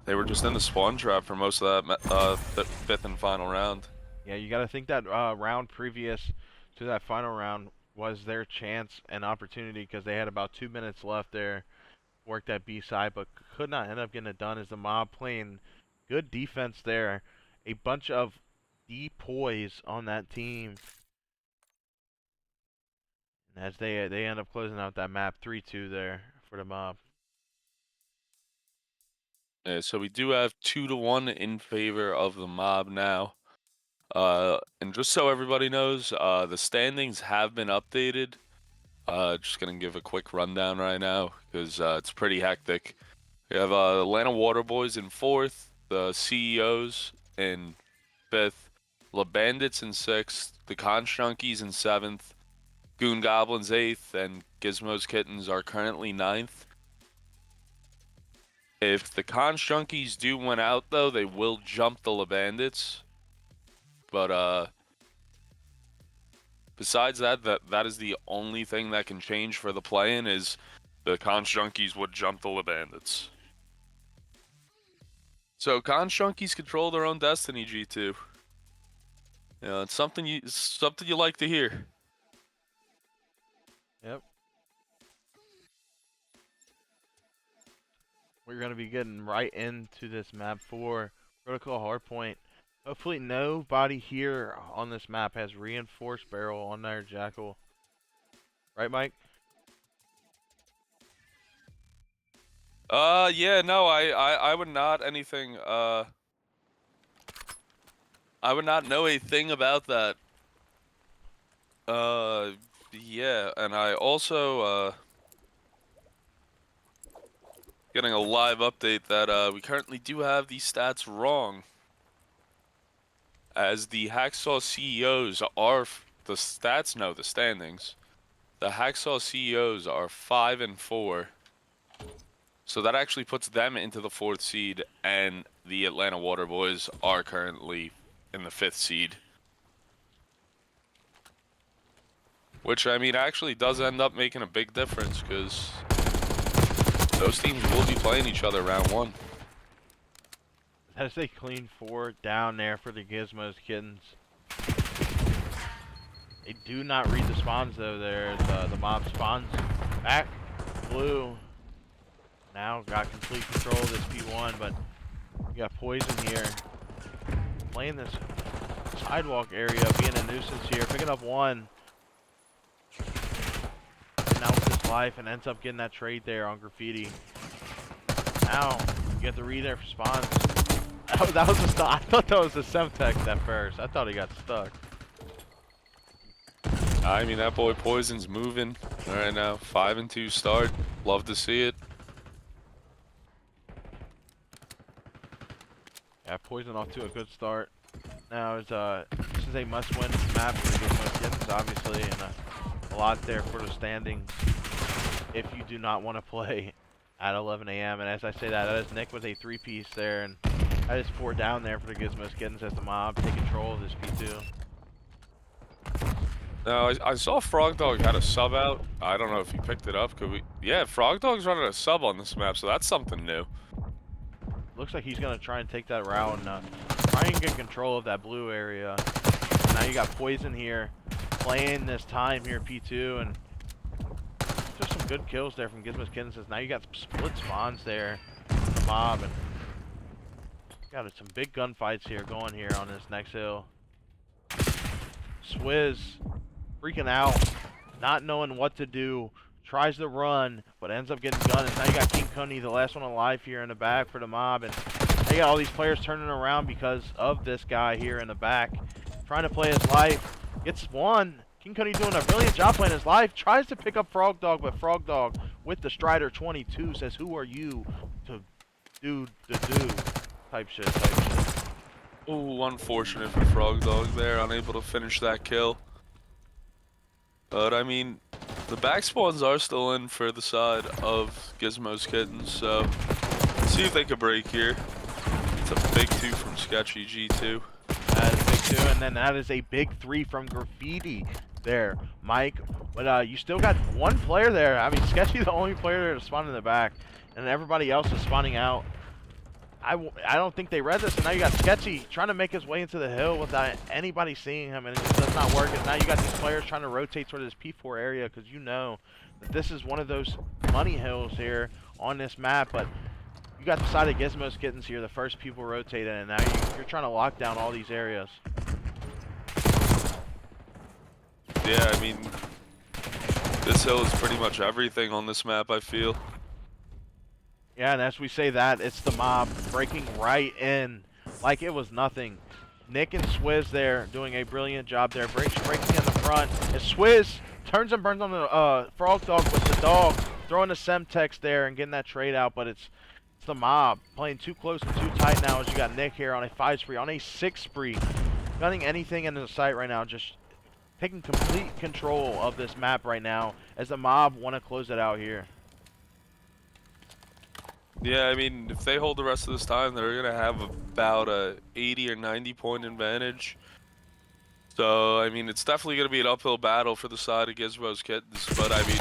they were just in the spawn trap for most of that 5th and final round. Yeah, you got to think that round previous to that final round was their chance and opportunity, because they had about 2 minutes left there. Work that B side, but could not end up getting it done as the mob playing good defense there. A bunch of depoys on that team. And as they end up closing out that map 3-2 there for the mob. Yeah, so we do have 2-1 in favor of the mob now. And just so everybody knows, the standings have been updated. Just gonna give a quick rundown right now because it's pretty hectic. We have Atlanta Waterboys in 4th, the CEOs in 5th, La Bandits in 6th, the Conch Junkies in 7th, Goon Goblins 8th, and Gizmos Kittens are currently 9th. If the Conch Junkies do win out, though, they will jump the La Bandits. But besides that, that is the only thing that can change for the play-in is the Conch Junkies would jump the La Bandits. So Conch Junkies control their own destiny, G2. You know, it's something you like to hear. Yep. We're going to be getting right into this map 4, Protocol Hardpoint. Hopefully nobody here on this map has reinforced barrel on their Jackal. Right, Mike? Yeah, no, I would not anything, I would not know a thing about that. Yeah, and I also, getting a live update that, we currently do have these stats wrong. As the Hacksaw CEOs are, the stats know the standings. The Hacksaw CEOs are 5-4. So that actually puts them into the 4th seed, and the Atlanta Waterboys are currently in the 5th seed. Which, I mean, actually does end up making a big difference, because those teams will be playing each other round 1. As they clean 4 down there for the Gizmos Kittens. They do not read the spawns, though. There's the mob spawns back. Blue now got complete control of this P1, but you got Poison here. Playing this sidewalk area, being a nuisance here, picking up 1. Now with his life and ends up getting that trade there on Graffiti. Now you have to read there for spawns. That was a I thought that was a Semtex at first. I thought he got stuck. I mean, that boy Poison's moving right now. 5-2 start. Love to see it. Yeah, Poison off to a good start. Now it's this is a must-win map for the Gizmos Kittens, obviously, and a lot there for the standings. If you do not want to play at 11 a.m. And as I say that is Nick with a 3-piece there, and that is 4 down there for the Gizmos Kittens as the mob take control of this P2. No, I saw Frog Dog had a sub out. I don't know if you picked it up. Could we? Yeah, Frog Dog's running a sub on this map, so that's something new. Looks like he's gonna try and take that route and try and get control of that blue area. Now you got Poison here, playing this time here, P2, and just some good kills there from Gizmos Kittens. Now you got split spawns there, from the mob, and got some big gunfights here going here on this next hill. Swizz freaking out, not knowing what to do, tries to run, but ends up getting gunned. And now you got King Coney, the last one alive here in the back for the mob, and they got all these players turning around because of this guy here in the back, trying to play his life. Gets 1. King Coney doing a brilliant job playing his life. Tries to pick up Frog Dog, but Frog Dog with the Strider 22 says, "Who are you to do the do?" Type shit. Ooh, unfortunate for Frog Dog there, unable to finish that kill. But I mean, the back spawns are still in for the side of Gizmos Kittens, so let's see if they can break here. It's a big 2 from Sketchy G2. That is big 2, and then that is a big 3 from Graffiti there, Mike. But you still got 1 player there. I mean, Sketchy the only player there to spawn in the back, and everybody else is spawning out. I don't think they read this, and now you got Sketchy trying to make his way into the hill without anybody seeing him, and it just does not work. And now you got these players trying to rotate toward this P4 area because you know that this is one of those money hills here on this map. But you got the side of Gizmos Kittens here, the first people rotated, and now you're trying to lock down all these areas. Yeah, I mean, this hill is pretty much everything on this map, I feel. Yeah, and as we say that, it's the mob breaking right in like it was nothing. Nick and Swizz there doing a brilliant job there, breaking in the front. As Swizz turns and burns on the Frog Dog with the dog, throwing the Semtex there and getting that trade out, but it's the mob playing too close and too tight now as you got Nick here on a 5 spree, on a 6 spree, gunning anything into the sight right now, just taking complete control of this map right now as the mob want to close it out here. Yeah, I mean, if they hold the rest of this time, they're gonna have about a 80 or 90 point advantage. So, I mean, it's definitely gonna be an uphill battle for the side of Gizmos Kittens. But I mean,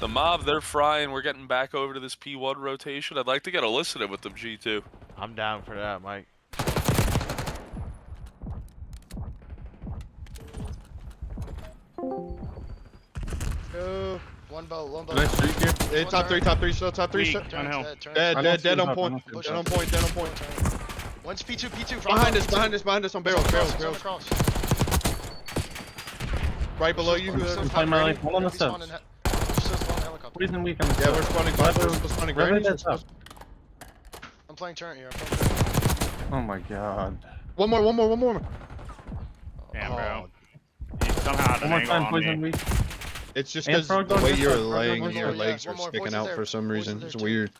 the mob, they're frying. We're getting back over to this P1 rotation. I'd like to get a listen in with them, G2. I'm down for that, Mike. Go. One boat. Nice streak here. Hey, top three, still top three. Turn, Dead on point. Push Dead on up. point. One's P2. Behind us on barrels. Right below you. One on the steps. Yeah, we're spawning back. We're spawning grannies. I'm playing turret here. Oh my god. One more. Damn, bro. You somehow had an angle on me. It's just And because frog the dog, way frog you're dog, laying, frog your dog. legs One are more, sticking poison's out there. for some Poison's reason. there It's too. weird.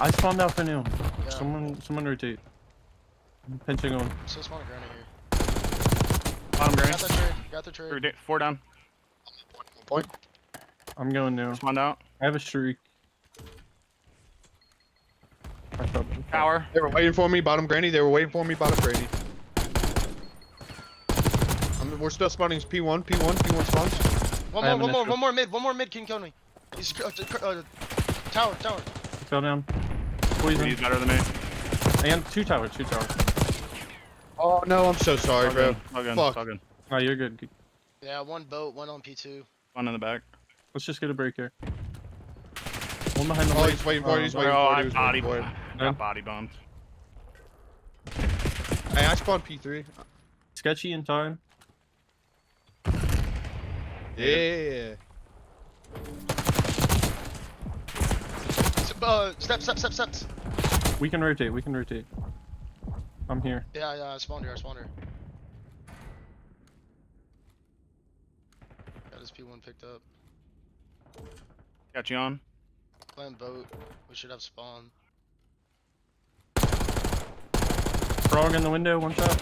I spawned out for new. Yeah. Someone rotate. I'm pinching on. So spawning granny here. Bottom granny. Got the trade. 4 down. Point. I'm going new. Spawned out. I have a streak. I felt it. Power. They were waiting for me, bottom granny. Bottom granny. We're still spawning P1 spawns. One more mid can kill me. He's tower. Fell down. Poison. He's better than me. And two towers. Oh no, I'm so sorry, bro. All good. Fuck. All good. Oh, you're good. Yeah, one boat, one on P2. One in the back. Let's just get a break here. One behind the Oh, light. he's waiting for it. He's waiting Bro, for it. I He was body waiting for it. got body bumped. Hey, I spawned P3. Sketchy in time. Yeah. Steps. We can rotate. I'm here. Yeah, I spawned here. Got his P1 picked up. Got you on. Playing boat. We should have spawn. Frog in the window. One shot.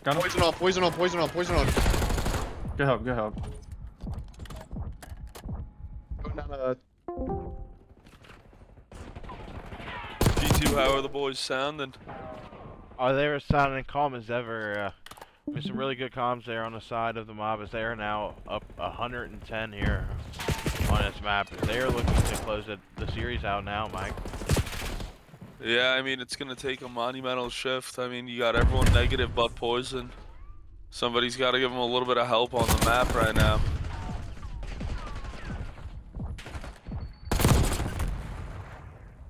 Got him. Poison on. Good help. Going down G2, how are the boys sounding? Oh, they were sounding calm as ever. With some really good comms there on the side of the mob as they are now up 110 here on this map. They are looking to close the series out now, Mike. Yeah, I mean, it's gonna take a monumental shift. I mean, you got everyone negative but poison. Somebody's got to give them a little bit of help on the map right now.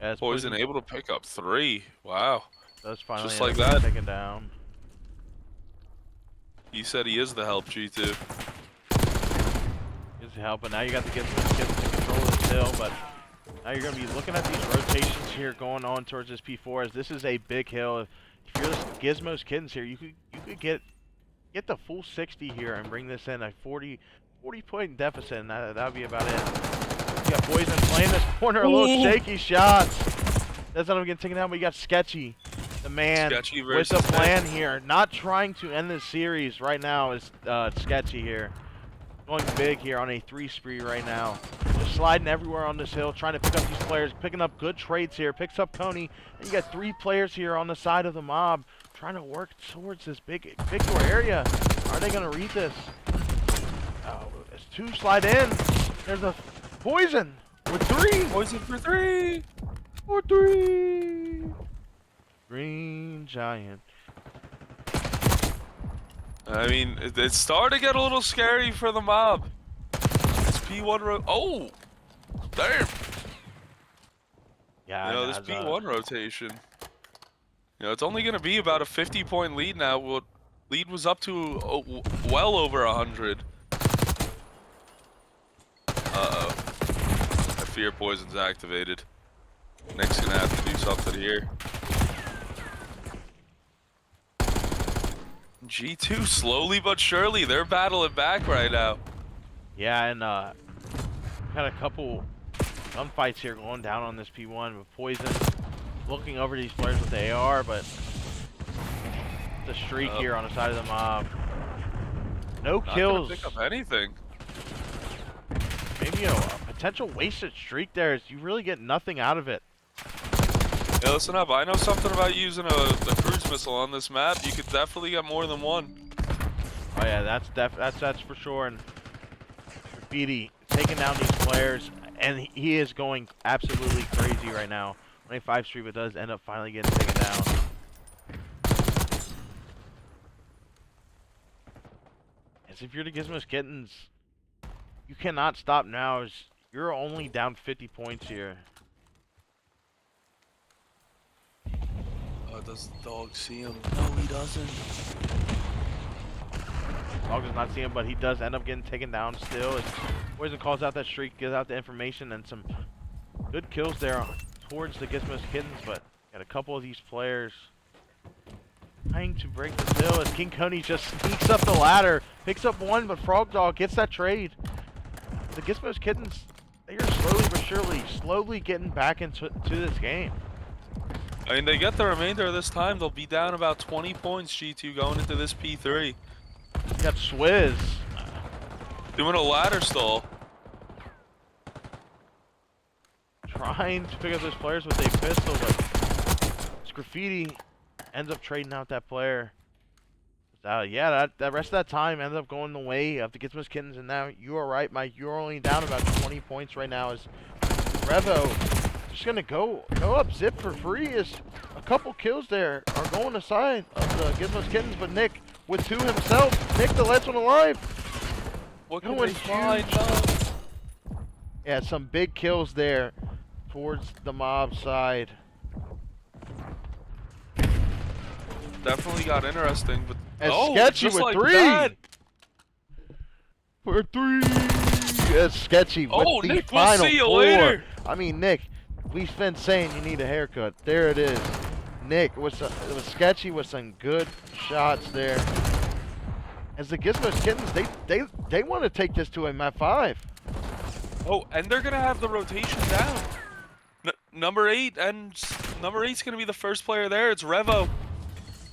As Poison able to pick up 3. Wow. That's finally Just like that. taken down. He said he is the help, G2. Is helping. Now you got to get to control of this hill, but now you're going to be looking at these rotations here going on towards this P4 as this is a big hill. If you're the Gizmos Kittens here, you could get the full 60 here and bring this in a 40 point deficit, and that would be about it. You got Poison playing this corner, a little shaky shots. That's not even getting taken out, but you got Sketchy, the man Sketchy with the versus plan here. Not trying to end this series right now is Sketchy here. Going big here on a 3 spree right now. Just sliding everywhere on this hill, trying to pick up these players, picking up good trades here. Picks up Coney, and you got 3 players here on the side of the mob trying to work towards this big door area. Are they going to read this? Oh, as 2 slide in. There's a Poison with 3. Poison for 3. For 3. Green Giant. I mean, it's starting to get a little scary for the mob. It's P1 oh! Damn! Yeah, You know, this P1 rotation. You know, it's only going to be about a 50-point lead now. Well, lead was up to well over 100. Uh-oh. I fear Poison's activated. Nick's gonna have to do something here. G2 slowly but surely, they're battling back right now. Yeah, and had a couple gunfights here going down on this P1 with Poison looking over these players with the AR, but the streak here on the side of the mob. No Not kills. gonna pick up anything. Maybe a potential wasted streak there is you really get nothing out of it. Yeah, listen up. I know something about using the cruise missile on this map. You could definitely get more than one. Oh yeah, that's for sure. And Graffiti taking down these players, and he is going absolutely crazy right now. 25 Street, but does end up finally getting taken down. As if you're the Gizmos Kittens, you cannot stop now. As you're only down 50 points here. Does the dog see him? No, he doesn't. Dog does not see him, but he does end up getting taken down still. As Poison calls out that streak, gives out the information, and some good kills there towards the Gizmos Kittens, but got a couple of these players trying to break the hill as King Coney just sneaks up the ladder, picks up one, but Frog Dog gets that trade. The Gizmos Kittens, they are slowly but surely, getting back into this game. I mean, they get the remainder of this time. They'll be down about 20 points, G2, going into this P3. You got Swizz doing a ladder stall. trying to pick up those players with a pistol, but it's Graffiti ends up trading out that player. Yeah, that rest of that time ends up going the way of the Gizmos Kittens, and now you are right, Mike. You're only down about 20 points right now as Revo just gonna go up zip for free as a couple kills there are going aside of the Gizmos Kittens, but Nick with two himself. Nick, the last one alive. What can we find? Yeah, some big kills there towards the mob side. Definitely got interesting, but And Sketchy just with like three. that. For three. That's Sketchy with the Nick, we'll final see you four. later. I mean, Nick, we've been saying you need a haircut. There it is. Nick was Sketchy with some good shots there. As the Gizmos Kittens, they want to take this to a map 5. Oh, and they're gonna have the rotation down. Number 8 and number 8's gonna be the first player there. It's Revo.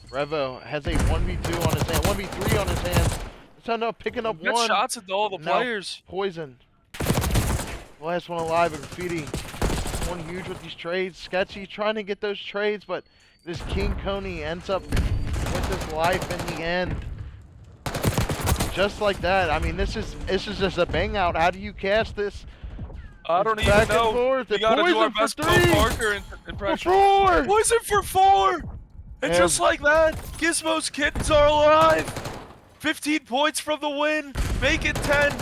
Revo has a 1v2 on his hand, 1v3 on his hands. So now picking up Get one. shots at all the players. Poison. Last one alive, and Graffiti. One huge with these trades. Sketchy trying to get those trades, but this King Coney ends up with his life in the end. Just like that. I mean, this is just a bang out. How do you cast this? I don't even back and know. forth. We gotta do our best for Bill 3. Parker impression. For 4. Poison for 4! And just like that, Gizmos Kittens are alive! 15 points from the win, make it 10.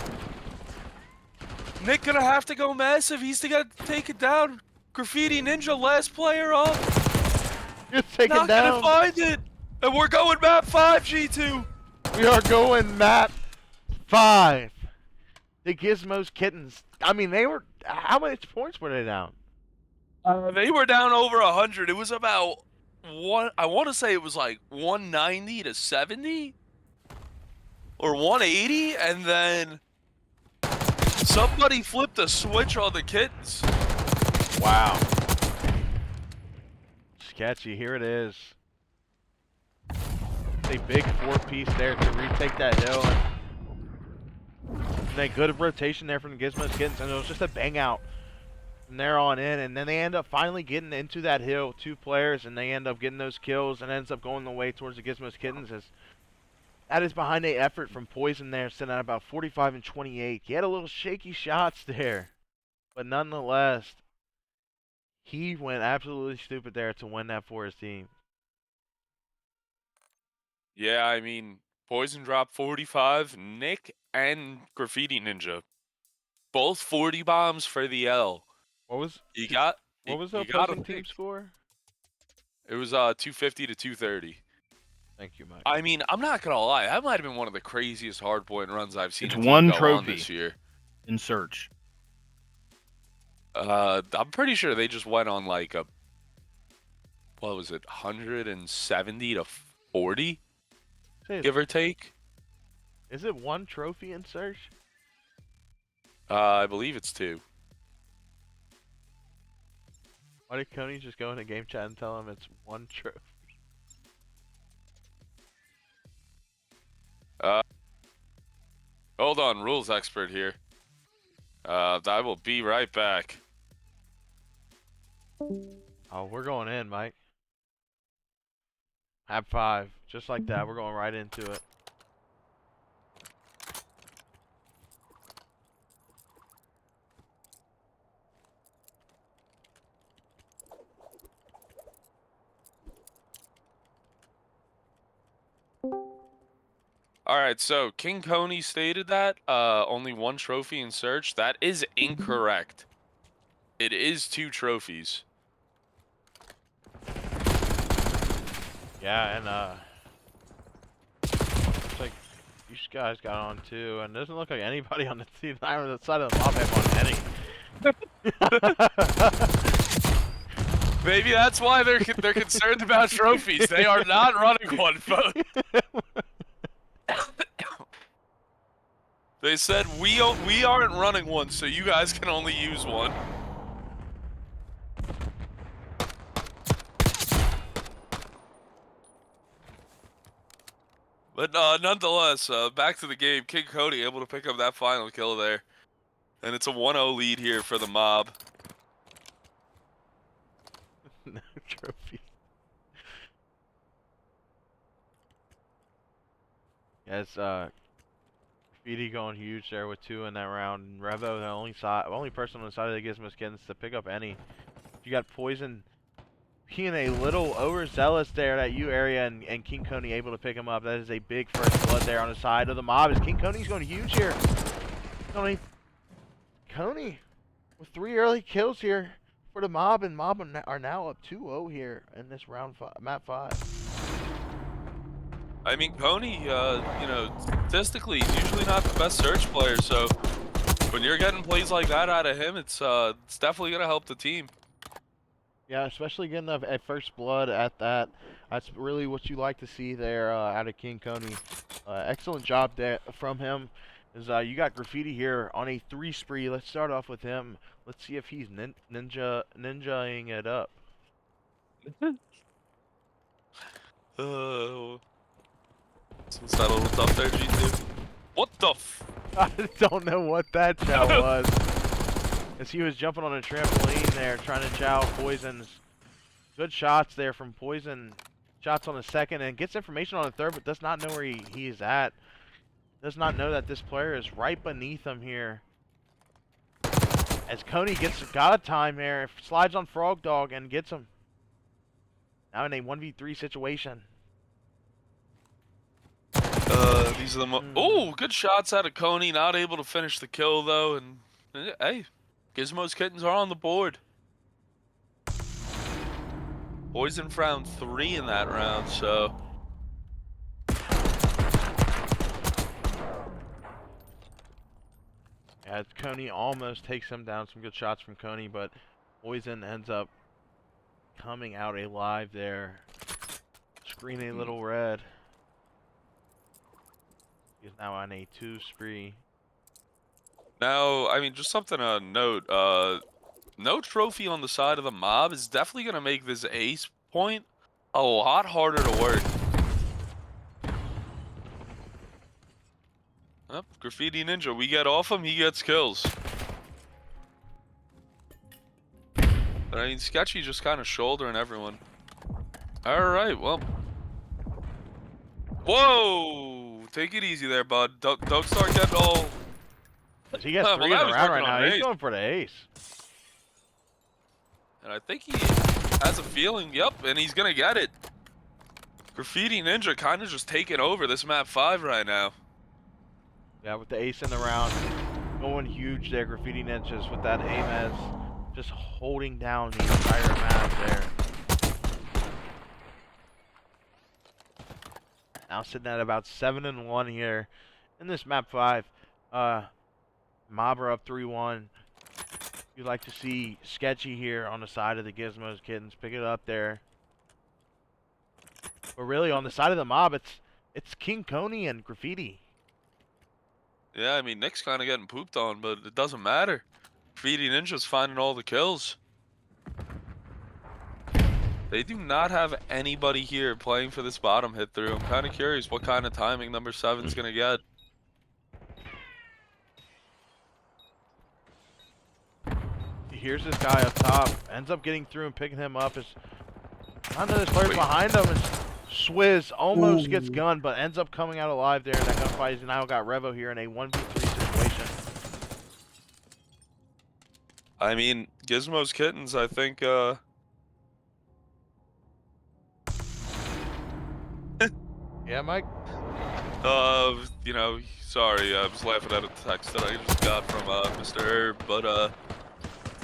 Nick gonna have to go massive, he's gonna take it down. Graffiti Ninja, last player up. You're taking Not down. gonna find it! And we're going map 5, G2! We are going map 5. The Gizmos Kittens. I mean, they were. How many points were they down? They were down over 100. It was about one. I want to say it was like 190 to 70 or 180, and then somebody flipped a switch on the Kittens. Wow. Sketchy. Here it is. A big 4-piece there to retake that hill. And a good rotation there from the Gizmos Kittens, and it was just a bang out from there on in. And then they end up finally getting into that hill, 2 players, and they end up getting those kills and ends up going the way towards the Gizmos Kittens. As that is behind a effort from Poison there, sitting at about 45 and 28. He had a little shaky shots there, but nonetheless, he went absolutely stupid there to win that for his team. Yeah, I mean, Poison dropped 45. Nick and Graffiti Ninja, both 40 bombs for the L. What was the opposing team score? It was 250 to 230. Thank you, Mike. I mean, I'm not gonna lie, that might have been one of the craziest hardpoint runs I've seen. It's a team one go on trophy this year in search. I'm pretty sure they just went on like a, what was it, 170 to 40, Say, give or take. is it 1 trophy in search? I believe it's 2. Why did Coney just go into game chat and tell him it's 1 trophy? Hold on, rules expert here. I will be right back. Oh, we're going in, Mike. Have 5. Just like that, we're going right into it. All right, so King Coney stated that only 1 trophy in search. That is incorrect. It is 2 trophies. Yeah, and looks like you guys got on too, and it doesn't look like anybody on the team on the side of the mob have on any. Maybe that's why they're concerned about trophies. They are not running one, folks. They said we aren't running one, so you guys can only use one. But nonetheless, back to the game. King Cody able to pick up that final kill there, and it's a 1-0 lead here for the mob. No trophies. Yeah, it's Graffiti going huge there with 2 in that round. And Revo, the only person on the side of the Gizmos Kittens to pick up any. You got Poison being a little overzealous there at U area, and King Coney able to pick him up. That is a big first blood there on the side of the mob. As King Coney's going huge here. Coney with 3 early kills here for the mob, and mob are now up 2-0 here in this map 5. I mean, Coney, you know, statistically, he's usually not the best search player, so when you're getting plays like that out of him, it's definitely gonna help the team. Yeah, especially getting a first blood at that. That's really what you like to see there out of King Coney. Excellent job there from him. Is you got Graffiti here on a 3 spree. Let's start off with him. Let's see if he's ninjaing it up. Since that a little tough there, G2. What the f? I don't know what that chow was. As he was jumping on a trampoline there, trying to chow Poison's. Good shots there from Poison. Shots on the second and gets information on the third, but does not know where he is at. Does not know that this player is right beneath him here. As Coney got a time there, slides on Frog Dog and gets him. Now in a 1v3 situation. These are the oh, good shots out of Coney. Not able to finish the kill though, and hey, Gizmos Kittens are on the board. Poison found 3 in that round, so. Yeah, Coney almost takes him down. Some good shots from Coney, but Poison ends up coming out alive there. Screen a little red. He's now on a 2 spree. Now, I mean, just something to note. No trophy on the side of the mob is definitely going to make this ace point a lot harder to work. Oh, Graffiti Ninja, we get off him, he gets kills. But I mean, Sketchy just kind of shouldering everyone. Alright, well. Whoa! Take it easy there, bud. Don't start getting all... He gets 3 in the round right now. He's going for the ace. And I think he has a feeling, yep, and he's gonna get it. Graffiti Ninja kind of just taking over this map 5 right now. Yeah, with the ace in the round. Going huge there, Graffiti Ninjas with that aim as just holding down the entire map there. Now sitting at about 7-1 here in this map 5. Mob are up 3-1. You'd like to see Sketchy here on the side of the Gizmos Kittens. Pick it up there. But really, on the side of the mob, it's King Coney and Graffiti. Yeah, I mean, Nick's kind of getting pooped on, but it doesn't matter. Graffiti Ninja's finding all the kills. They do not have anybody here playing for this bottom hit through. I'm kind of curious what kind of timing number 7's going to get. He hears this guy up top, ends up getting through and picking him up. None of his players behind him is Swizz almost gets gunned, but ends up coming out alive there in that gunfight. He's now got Revo here in a 1v3 situation. I mean, Gizmos Kittens, I think, Yeah, Mike? you know, sorry, I was laughing at a text that I just got from, Mr. Herb, but,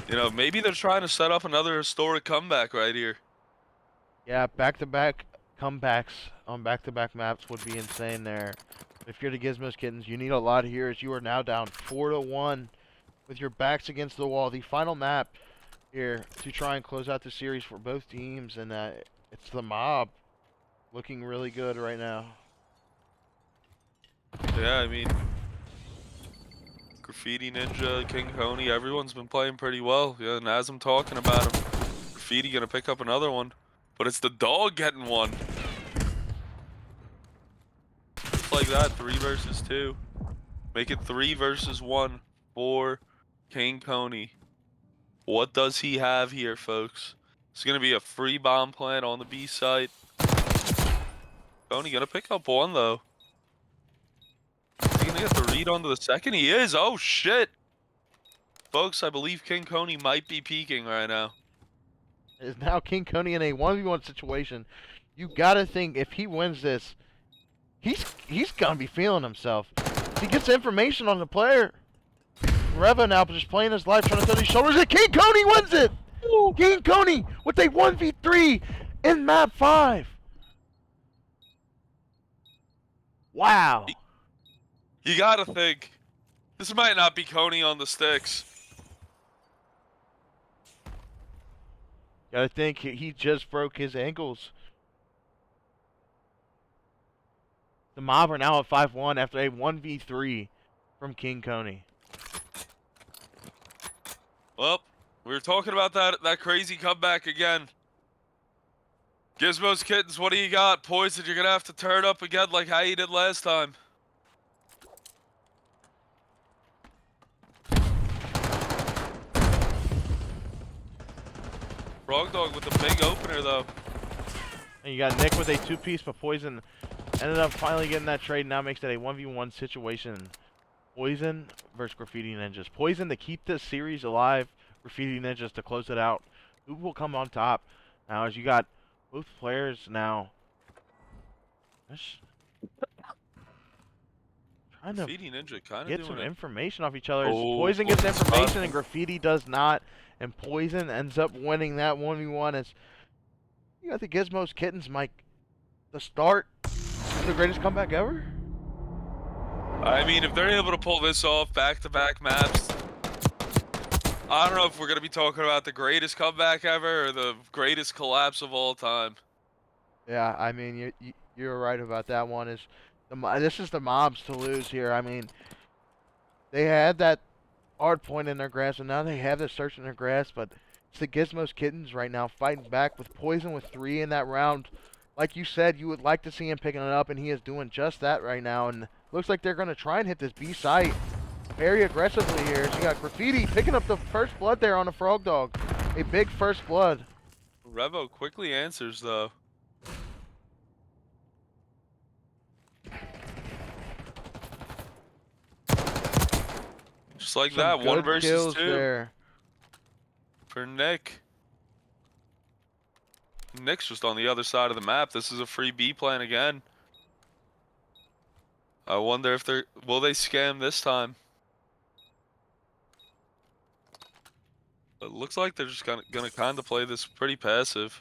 you know, maybe they're trying to set up another historic comeback right here. Yeah, back-to-back comebacks on back-to-back maps would be insane there. If you're the Gizmos Kittens, you need a lot here as you are now down 4-1 with your backs against the wall. The final map here to try and close out the series for both teams, and it's the mob looking really good right now. Yeah, I mean, Graffiti Ninja, King Coney, everyone's been playing pretty well. Yeah, and as I'm talking about him, Graffiti gonna pick up another one. But it's the dog getting one. Just like that, 3 versus 2. Make it 3 versus 1 for King Coney. What does he have here, folks? It's gonna be a free bomb plant on the B site. Coney gonna pick up one though. Is he gonna get the read onto the second? He is. Oh shit. Folks, I believe King Coney might be peeking right now. Is now King Coney in a 1v1 situation. You gotta think if he wins this, he's gonna be feeling himself. He gets information on the player. Reva now just playing his life, trying to touch his shoulders, and King Coney wins it! King Coney with a 1v3 in map 5. Wow. You gotta think, this might not be Coney on the sticks. Gotta think he just broke his ankles. The mob are now at 5-1 after a 1v3 from King Coney. Well, we were talking about that crazy comeback again. Gizmos Kittens, what do you got? Poison, you're gonna have to turn up again like how you did last time. Frog Dog with the big opener though. And you got Nick with a 2-piece, but Poison ended up finally getting that trade. Now makes it a 1v1 situation. Poison versus Graffiti Ninjas. Poison to keep this series alive. Graffiti Ninjas to close it out. Who will come on top? Now, as you got both players now. Trying to Graffiti Ninja kind of get doing some it. information off each other. Oh, Poison gets information spot. and Graffiti does not. And Poison ends up winning that 1v1 as you got the Gizmos Kittens, Mike. The start of the greatest comeback ever? I mean, if they're able to pull this off back-to-back maps, I don't know if we're going to be talking about the greatest comeback ever or the greatest collapse of all time. Yeah, I mean, you're right about that one. This is the mobs to lose here. I mean, they had that hard point in their grasp, and now they have the search in their grasp, but it's the Gizmos Kittens right now fighting back with Poison with 3 in that round. Like you said, you would like to see him picking it up, and he is doing just that right now, and looks like they're going to try and hit this B site very aggressively here. So you got Graffiti picking up the first blood there on the Frog Dog. A big first blood. Revo quickly answers, though. Just like Some that, 1 good versus kills 2 there. for Nick. Nick's just on the other side of the map. This is a free B plan again. I wonder if will they scam this time? It looks like they're just gonna kind of play this pretty passive.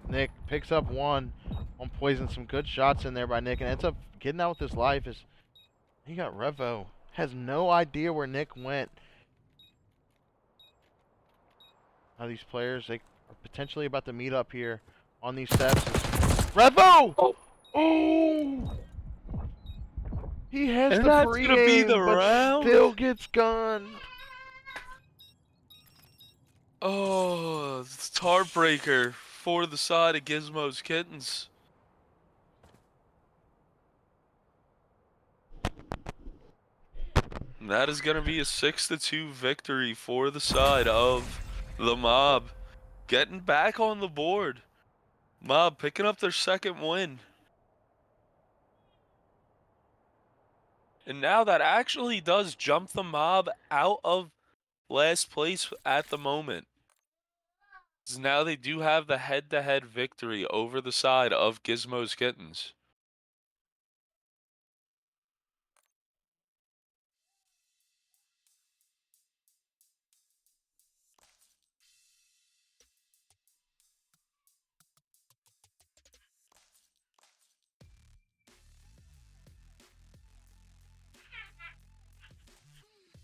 Nick picks up 1 on Poison. Some good shots in there by Nick, and ends up getting out with his life. He got Revo. Has no idea where Nick went. how these players they are potentially about to meet up here on these steps. Revo! Oh! He has And the that's gonna be the pre-aim, but round? still gets gunned. Oh, it's heartbreaker for the side of Gizmos Kittens. And that is gonna be a 6-2 victory for the side of the Mob. Getting back on the board. Mob picking up their second win. And now that actually does jump the Mob out of last place at the moment. So now they do have the head-to-head victory over the side of Gizmos Kittens.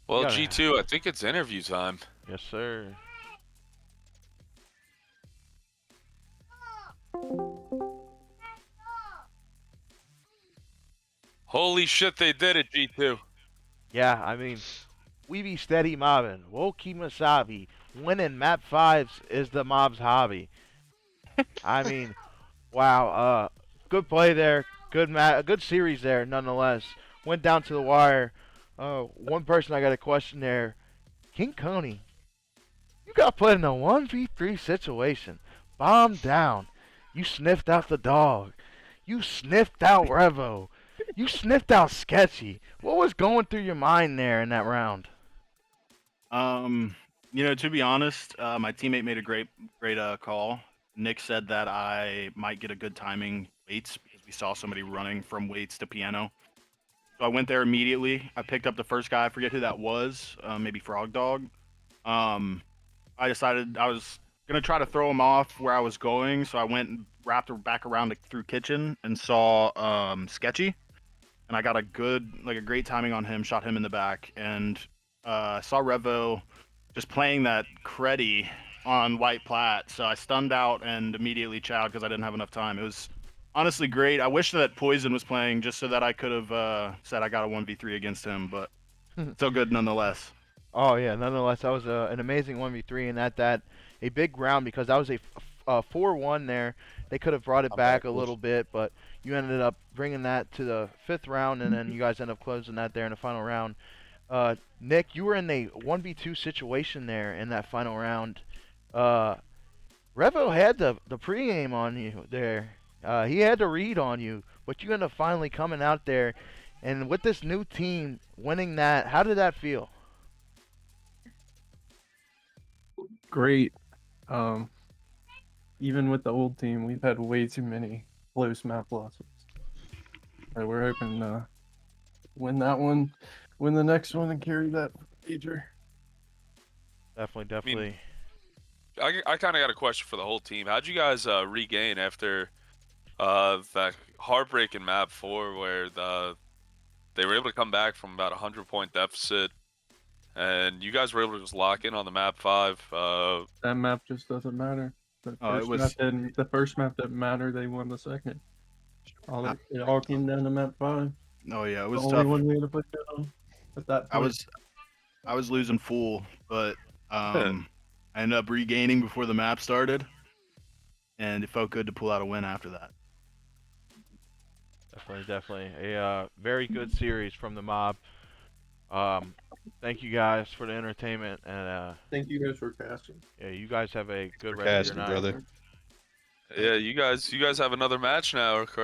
Well, Gotta- G2, I think it's interview time. Yes, sir. Holy shit, they did it, G2. Yeah, I mean, we be steady mobbing. Woki Masabi. Winning map 5s is the mob's hobby. I mean, wow. Good play there. Good series there, nonetheless. Went down to the wire. One person I got a question there. King Coney, you got put in a 1v3 situation. Bomb down. You sniffed out the dog. You sniffed out Revo. You sniffed out Sketchy. What was going through your mind there in that round? You know, to be honest, my teammate made a great call. Nick said that I might get a good timing weights because we saw somebody running from weights to piano. So I went there immediately. I picked up the first guy. I forget who that was. Maybe Frog Dog. I decided I was gonna try to throw him off where I was going, so I went and wrapped back around through kitchen and saw Sketchy, and I got a great timing on him. Shot him in the back, and saw Revo just playing that creddy on white plat, so I stunned out and immediately chowed because I didn't have enough time. It was honestly great. I wish that Poison was playing just so that I could have said I got a 1v3 against him, but still good nonetheless. Oh yeah, nonetheless, that was an amazing 1v3, and that a big round because that was a 4-1 there. They could have brought it back a little bit, but you ended up bringing that to the 5th round, and then you guys end up closing that there in the final round. Nick, you were in a 1v2 situation there in that final round. Revo had the pre-aim on you there. He had to read on you, but you ended up finally coming out there, and with this new team winning that, how did that feel? Great. Even with the old team, we've had way too many close map losses. We're hoping to win that one, win the next one, and carry that major. Definitely. I kind of got a question for the whole team. How'd you guys regain after that heartbreaking map 4 where they were able to come back from about a 100-point deficit, and you guys were able to just lock in on the map 5? That map just doesn't matter. The first map didn't matter. They won the second. It all came down to map 5. Oh yeah, it was the tough. only one we had to put down at that point. I was losing full, but I ended up regaining before the map started, and it felt good to pull out a win after that. Definitely. A very good series from the mob. Thank you guys for the entertainment, and Thank you guys for casting. yeah, you guys have a good rest of your night. Yeah, you guys have another match now, correct?